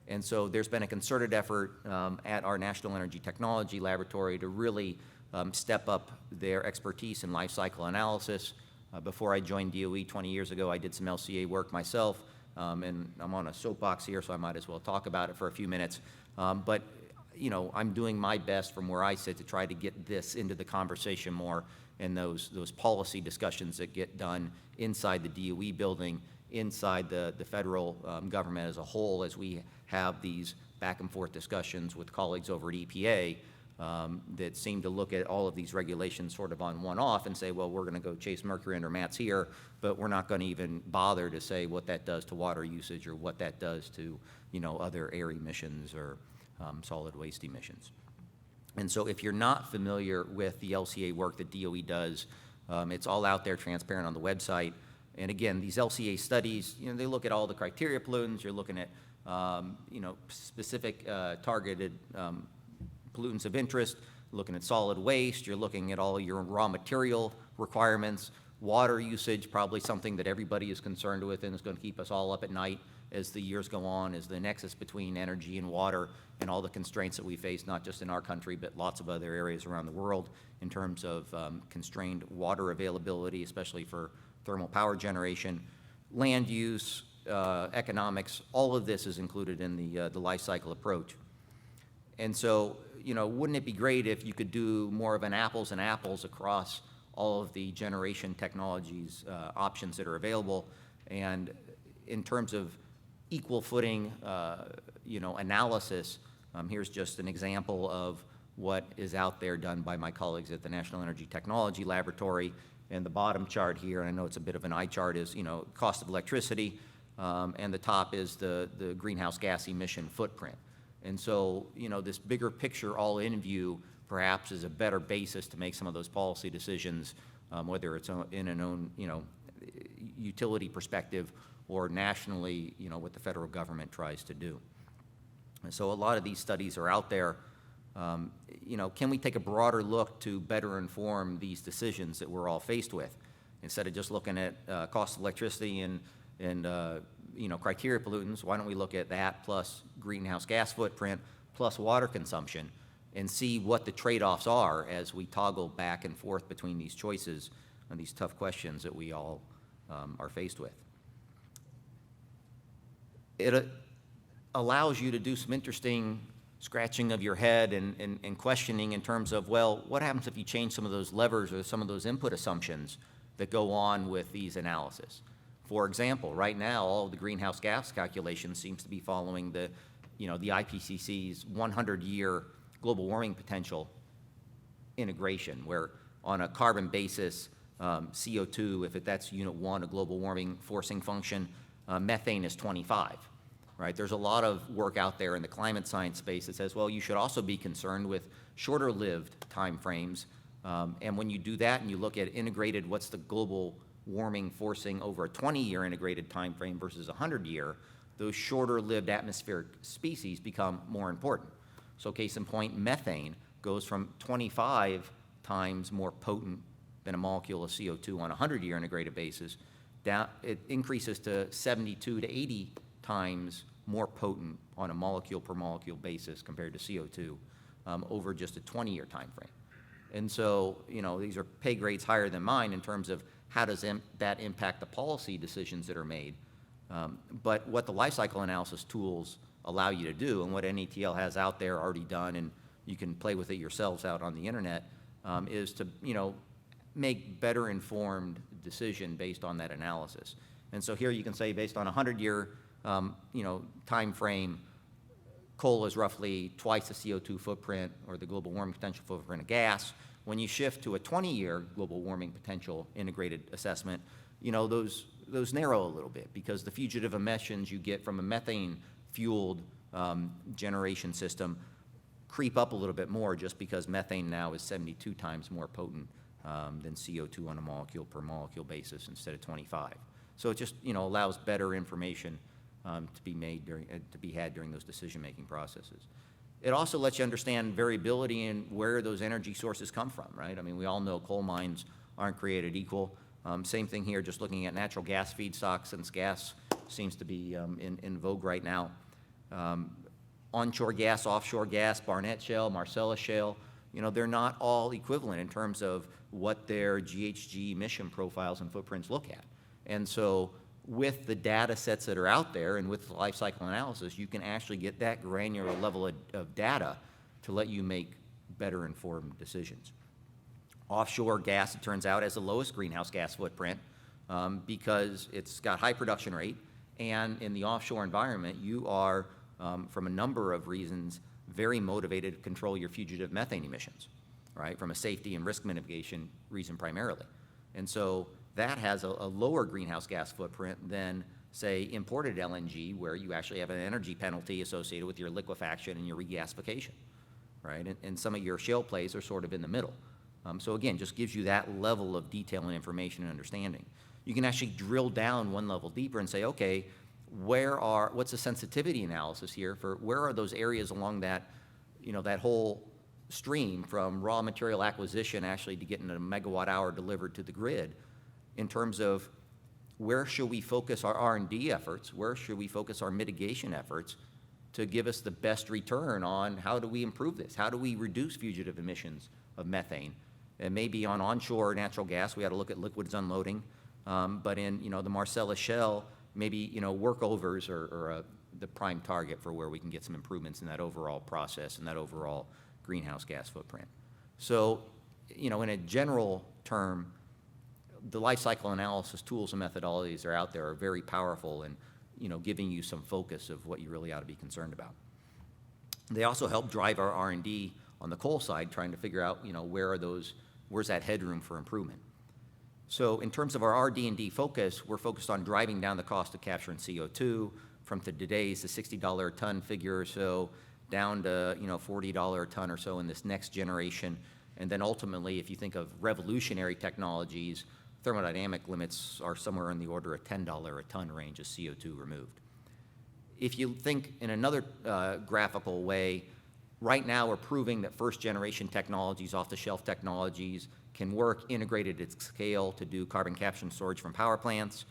And so there's been a concerted effort at our National Energy Technology Laboratory to really step up their expertise in life cycle analysis. Before I joined DOE 20 years ago, I did some LCA work myself, and I'm on a soapbox here, so I might as well talk about it for a few minutes. But I'm doing my best from where I sit to try to get this into the conversation more, and those policy discussions that get done inside the DOE building, inside the federal government as a whole, as we have these back and forth discussions with colleagues over at EPA that seem to look at all of these regulations sort of on one-off and say, well, we're going to go chase mercury under mats here, but we're not going to even bother to say what that does to water usage or what that does to, other air emissions or solid waste emissions. And so if you're not familiar with the LCA work that DOE does, it's all out there, transparent on the website. And again, these LCA studies, they look at all the criteria pollutants. You're looking at, specific targeted pollutants of interest, looking at solid waste. You're looking at all your raw material requirements. Water usage, probably something that everybody is concerned with and is going to keep us all up at night as the years go on, is the nexus between energy and water and all the constraints that we face, not just in our country, but lots of other areas around the world in terms of constrained water availability, especially for thermal power generation, land use, economics. All of this is included in the life cycle approach. And so, wouldn't it be great if you could do more of an apples and apples across all of the generation technologies options that are available, and in terms of equal footing, analysis, here's just an example of what is out there done by my colleagues at the National Energy Technology Laboratory. And the bottom chart here, and I know it's a bit of an eye chart, is, cost of electricity, and the top is the greenhouse gas emission footprint. And so, this bigger picture all-in view perhaps is a better basis to make some of those policy decisions, whether it's in an own, utility perspective or nationally, what the federal government tries to do. And so a lot of these studies are out there. Can we take a broader look to better inform these decisions that we're all faced with? Instead of just looking at cost of electricity and criteria pollutants, why don't we look at that plus greenhouse gas footprint plus water consumption and see what the trade-offs are as we toggle back and forth between these choices and these tough questions that we all are faced with. It allows you to do some interesting scratching of your head and questioning in terms of, well, what happens if you change some of those levers or some of those input assumptions that go on with these analysis? For example, right now, all of the greenhouse gas calculations seems to be following the IPCC's 100-year global warming potential integration, where on a carbon basis, CO2, if that's unit 1, a global warming forcing function, methane is 25. Right? There's a lot of work out there in the climate science space that says, well, you should also be concerned with shorter-lived time frames. And when you do that and you look at integrated, what's the global warming forcing over a 20-year integrated time frame versus a 100-year, those shorter-lived atmospheric species become more important. So case in point, methane goes from 25 times more potent than a molecule of CO2 on a 100-year integrated basis. Down, it increases to 72 to 80 times more potent on a molecule per molecule basis compared to CO2 over just a 20-year time frame. And so, these are pay grades higher than mine in terms of how does that impact the policy decisions that are made. But what the life cycle analysis tools allow you to do, and what NETL has out there already done, and you can play with it yourselves out on the internet, is to, make better informed decision based on that analysis. And so here you can say based on a 100-year time frame, coal is roughly twice the CO2 footprint or the global warming potential footprint of gas. When you shift to a 20-year global warming potential integrated assessment, those narrow a little bit because the fugitive emissions you get from a methane-fueled generation system creep up a little bit more just because methane now is 72 times more potent than CO2 on a molecule per molecule basis instead of 25. So it just, allows better information to be made to be had during those decision-making processes. It also lets you understand variability in where those energy sources come from, right? I mean, we all know coal mines aren't created equal. Same thing here, just looking at natural gas feedstocks, since gas seems to be in vogue right now. Onshore gas, offshore gas, Barnett Shale, Marcellus Shale, they're not all equivalent in terms of what their GHG emission profiles and footprints look at. And so with the data sets that are out there and with the life cycle analysis, you can actually get that granular level of data to let you make better informed decisions. Offshore gas, it turns out, has the lowest greenhouse gas footprint because it's got high production rate, and in the offshore environment, you are, from a number of reasons, very motivated to control your fugitive methane emissions, right, from a safety and risk mitigation reason primarily. And so that has a lower greenhouse gas footprint than, say, imported LNG, where you actually have an energy penalty associated with your liquefaction and your regasification, right? And some of your shale plays are sort of in the middle. So again, just gives you that level of detail and information and understanding. You can actually drill down one level deeper and say, okay, what's the sensitivity analysis here for where are those areas along that, that whole stream from raw material acquisition actually to getting a megawatt hour delivered to the grid, in terms of where should we focus our R&D efforts, where should we focus our mitigation efforts to give us the best return on how do we improve this, how do we reduce fugitive emissions of methane. And maybe on onshore natural gas, we had to look at liquids unloading, but in the Marcellus Shale, maybe workovers are the prime target for where we can get some improvements in that overall process and that overall greenhouse gas footprint. So, in a general term, the life cycle analysis tools and methodologies that are out there are very powerful in, giving you some focus of what you really ought to be concerned about. They also help drive our R&D on the coal side, trying to figure out, where's that headroom for improvement. So in terms of our RD&D focus, we're focused on driving down the cost of capturing CO2 from today's the $60 a ton figure or so down to, $40 a ton or so in this next generation. And then ultimately, if you think of revolutionary technologies, thermodynamic limits are somewhere in the order of $10 a ton range of CO2 removed. If you think in another graphical way, right now we're proving that first generation technologies, off-the-shelf technologies, can work integrated at scale to do carbon capture and storage from power plants.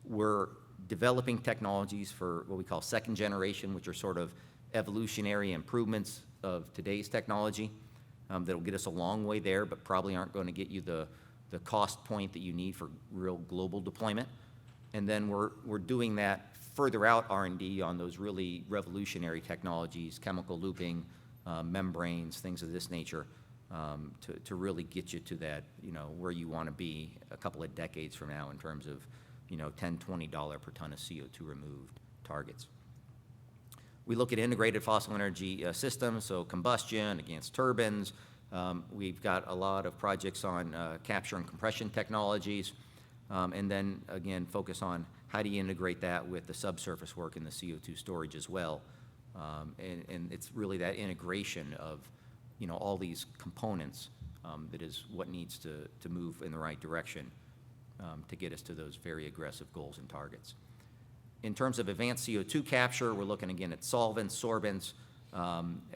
We're developing technologies for what we call second generation, which are sort of evolutionary improvements of today's technology that'll get us a long way there, but probably aren't going to get you the cost point that you need for real global deployment. And then we're doing that further out R&D on those really revolutionary technologies, chemical looping, membranes, things of this nature, to really get you to that, where you want to be a couple of decades from now in terms of, $10, $20 per ton of CO2 removed targets. We look at integrated fossil energy systems, so combustion against turbines. We've got a lot of projects on capture and compression technologies, and then again focus on how do you integrate that with the subsurface work and the CO2 storage as well. And it's really that integration of all these components that is what needs to move in the right direction to get us to those very aggressive goals and targets. In terms of advanced CO2 capture, we're looking again at solvents, sorbents,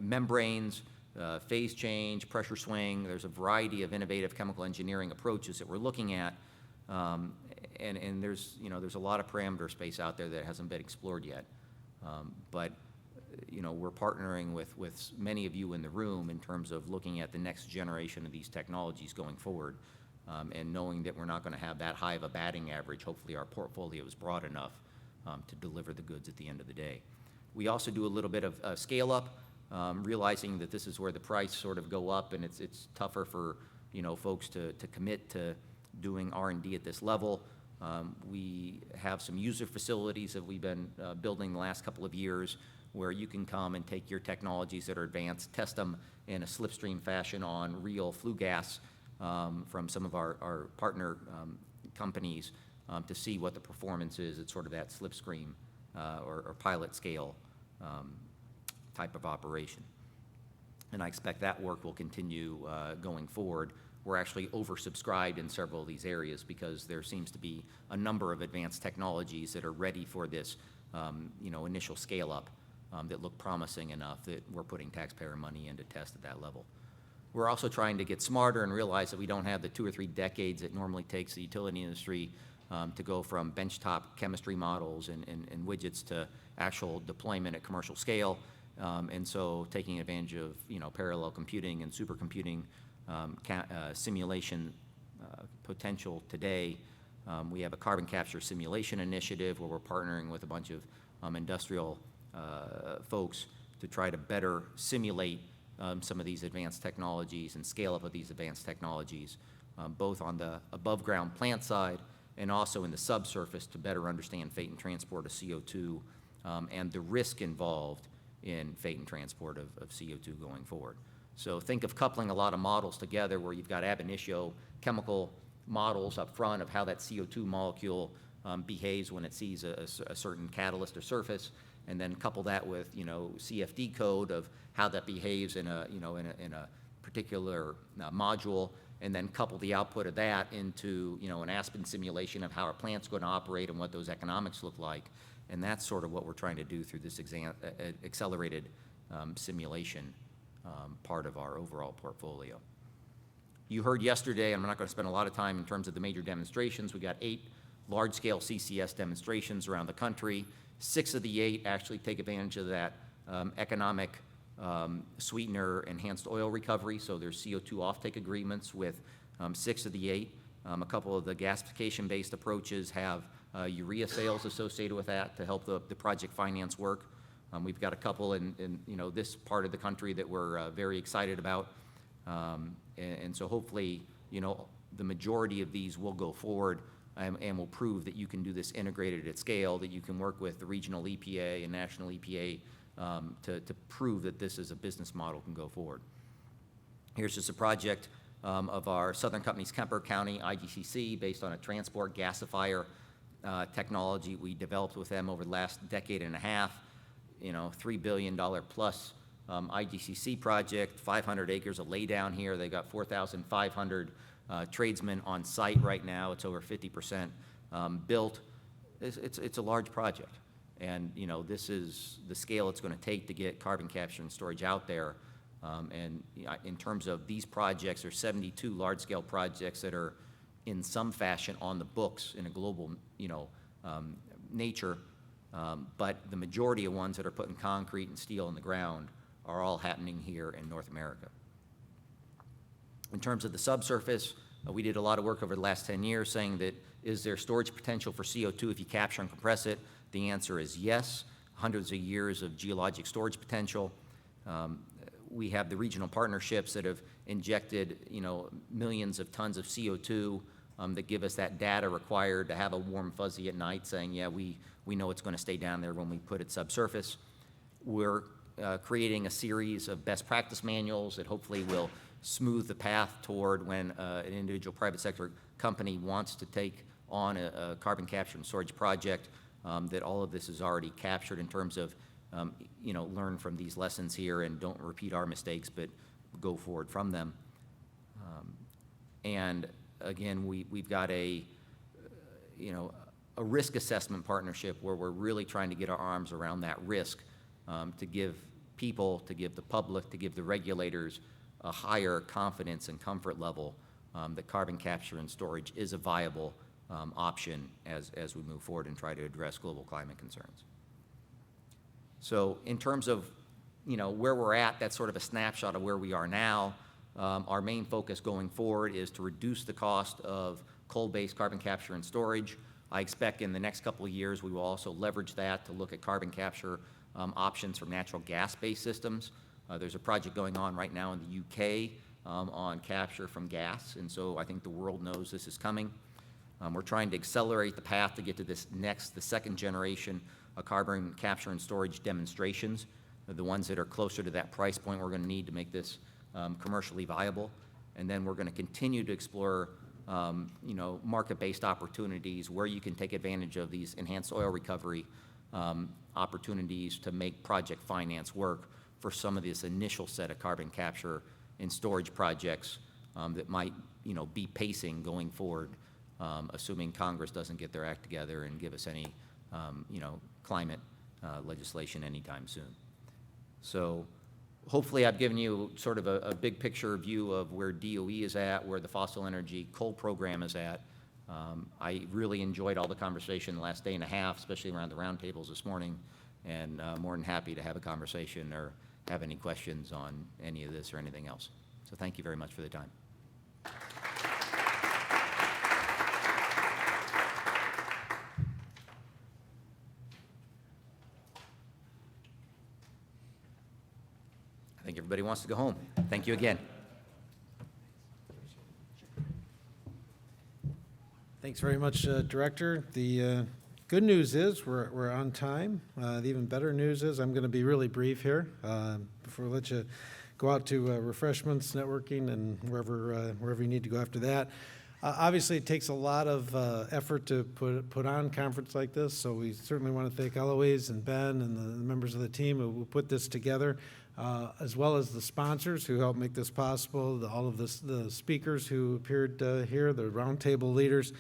membranes, phase change, pressure swing. There's a variety of innovative chemical engineering approaches that we're looking at, and there's a lot of parameter space out there that hasn't been explored yet. But we're partnering with many of you in the room in terms of looking at the next generation of these technologies going forward, and knowing that we're not going to have that high of a batting average. Hopefully our portfolio is broad enough to deliver the goods at the end of the day. We also do a little bit of scale up, realizing that this is where the price sort of go up, and it's tougher for folks to commit to doing R&D at this level. We have some user facilities that we've been building the last couple of years, where you can come and take your technologies that are advanced, test them in a slipstream fashion on real flue gas from some of our partner companies to see what the performance is at sort of that slipstream or pilot scale type of operation. and I expect that work will continue going forward. We're actually oversubscribed in several of these areas because there seems to be a number of advanced technologies that are ready for this initial scale-up that look promising enough that we're putting taxpayer money in to test at that level. We're also trying to get smarter and realize that we don't have the 2 or 3 decades it normally takes the utility industry to go from benchtop chemistry models and widgets to actual deployment at commercial scale. And so taking advantage of parallel computing and supercomputing simulation potential today. We have a carbon capture simulation initiative where we're partnering with a bunch of industrial folks to try to better simulate some of these advanced technologies and scale up of these advanced technologies, both on the above ground plant side and also in the subsurface to better understand fate and transport of CO2 and the risk involved in fate and transport of CO2 going forward. So think of coupling a lot of models together where you've got ab initio chemical models up front of how that CO2 molecule behaves when it sees a certain catalyst or surface, and then couple that with CFD code of how that behaves in a particular module, and then couple the output of that into an Aspen simulation of how our plant's going to operate and what those economics look like. And that's sort of what we're trying to do through this accelerated simulation part of our overall portfolio. You heard yesterday, I'm not going to spend a lot of time in terms of the major demonstrations. We got 8 large-scale CCS demonstrations around the country. 6 of the 8 actually take advantage of that economic sweetener enhanced oil recovery. So there's CO2 offtake agreements with 6 of the 8. A couple of the gasification-based approaches have urea sales associated with that to help the project finance work. We've got a couple in this part of the country that we're very excited about. And so hopefully, the majority of these will go forward and will prove that you can do this integrated at scale, that you can work with the regional EPA and national EPA to prove that this as a business model can go forward. Here's just a project of our Southern Company's Kemper County IGCC based on a transport gasifier technology we developed with them over the last decade and a half. $3 billion plus IGCC project, 500 acres of laydown here. They got 4,500 tradesmen on site right now. It's over 50% built. It's a large project. And, this is the scale it's going to take to get carbon capture and storage out there. And in terms of these projects, there's 72 large-scale projects that are in some fashion on the books in a global, nature. But the majority of ones that are putting concrete and steel in the ground are all happening here in North America. In terms of the subsurface, we did a lot of work over the last 10 years saying that is there storage potential for CO2 if you capture and compress it? The answer is yes. Hundreds of years of geologic storage potential. We have the regional partnerships that have injected, millions of tons of CO2 that give us that data required to have a warm fuzzy at night saying, yeah, we know it's going to stay down there when we put it subsurface. We're creating a series of best practice manuals that hopefully will smooth the path toward when an individual private sector company wants to take on a carbon capture and storage project, that all of this is already captured in terms of, learn from these lessons here and don't repeat our mistakes, but go forward from them. And again, we've got a risk assessment partnership where we're really trying to get our arms around that risk to give people, to give the public, to give the regulators a higher confidence and comfort level that carbon capture and storage is a viable option as we move forward and try to address global climate concerns. So in terms of where we're at, that's sort of a snapshot of where we are now. Our main focus going forward is to reduce the cost of coal-based carbon capture and storage. I expect in the next couple of years we will also leverage that to look at carbon capture options from natural gas-based systems. There's a project going on right now in the UK on capture from gas, and so I think the world knows this is coming. We're trying to accelerate the path to get to the second generation of carbon capture and storage demonstrations, the ones that are closer to that price point we're going to need to make this commercially viable. And then we're going to continue to explore market-based opportunities where you can take advantage of these enhanced oil recovery opportunities to make project finance work for some of this initial set of carbon capture and storage projects that might, be pacing going forward, assuming Congress doesn't get their act together and give us any, climate legislation anytime soon. So hopefully I've given you sort of a big picture view of where DOE is at, where the fossil energy coal program is at. I really enjoyed all the conversation the last day and a half, especially around the roundtables this morning, and more than happy to have a conversation or have any questions on any of this or anything else. So thank you very much for the time. I think everybody wants to go home. Thank you again.
Thanks very much, Director. The good news is we're on time. The even better news is I'm going to be really brief here before we let you go out to refreshments, networking, and wherever you need to go after that. Obviously, it takes a lot of effort to put on a conference like this, so we certainly want to thank Eloise and Ben and the members of the team who put this together, as well as the sponsors who helped make this possible, all of the speakers who appeared here, the roundtable leaders.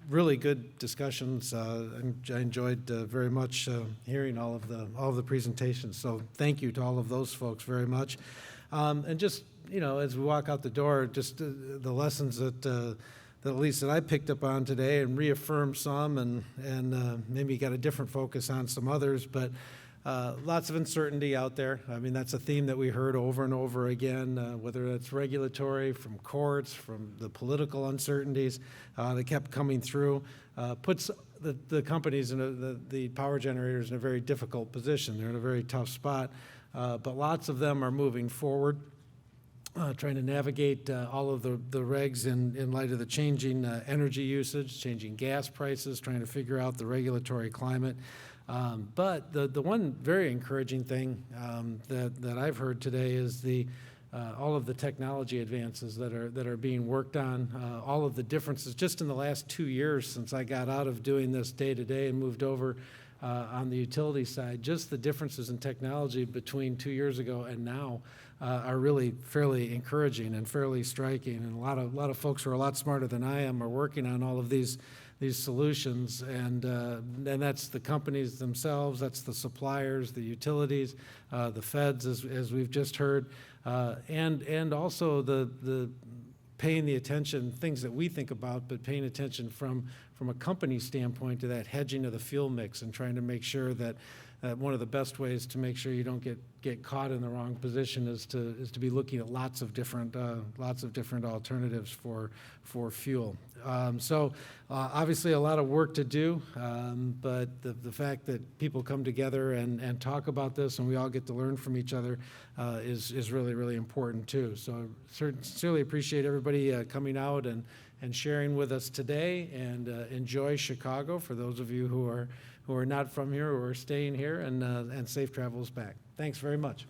Really good discussions. I enjoyed very much hearing all of the presentations. So thank you to all of those folks very much. And just as we walk out the door, just the lessons that at least that I picked up on today, and reaffirmed some, and maybe got a different focus on some others, but. Lots of uncertainty out there. I mean, that's a theme that we heard over and over again, whether it's regulatory, from courts, from the political uncertainties that kept coming through, puts the companies and the power generators in a very difficult position. They're in a very tough spot, but lots of them are moving forward, trying to navigate all of the regs in light of the changing energy usage, changing gas prices, trying to figure out the regulatory climate. But the one very encouraging thing that I've heard today is all of the technology advances that are being worked on, all of the differences just in the last 2 years since I got out of doing this day to day and moved over on the utility side. Just the differences in technology between 2 years ago and now are really fairly encouraging and fairly striking. And a lot of folks who are a lot smarter than I am are working on all of these solutions, and that's the companies themselves, that's the suppliers, the utilities, the feds, as we've just heard, and also the paying the attention, things that we think about, but paying attention from a company standpoint to that hedging of the fuel mix and trying to make sure that one of the best ways to make sure you don't get caught in the wrong position is to be looking at lots of different alternatives for fuel. So obviously a lot of work to do, but the fact that people come together and talk about this and we all get to learn from each other is really, really important too. So sincerely appreciate everybody coming out and sharing with us today, and enjoy Chicago for those of you who are not from here or are staying here, and safe travels back. Thanks very much.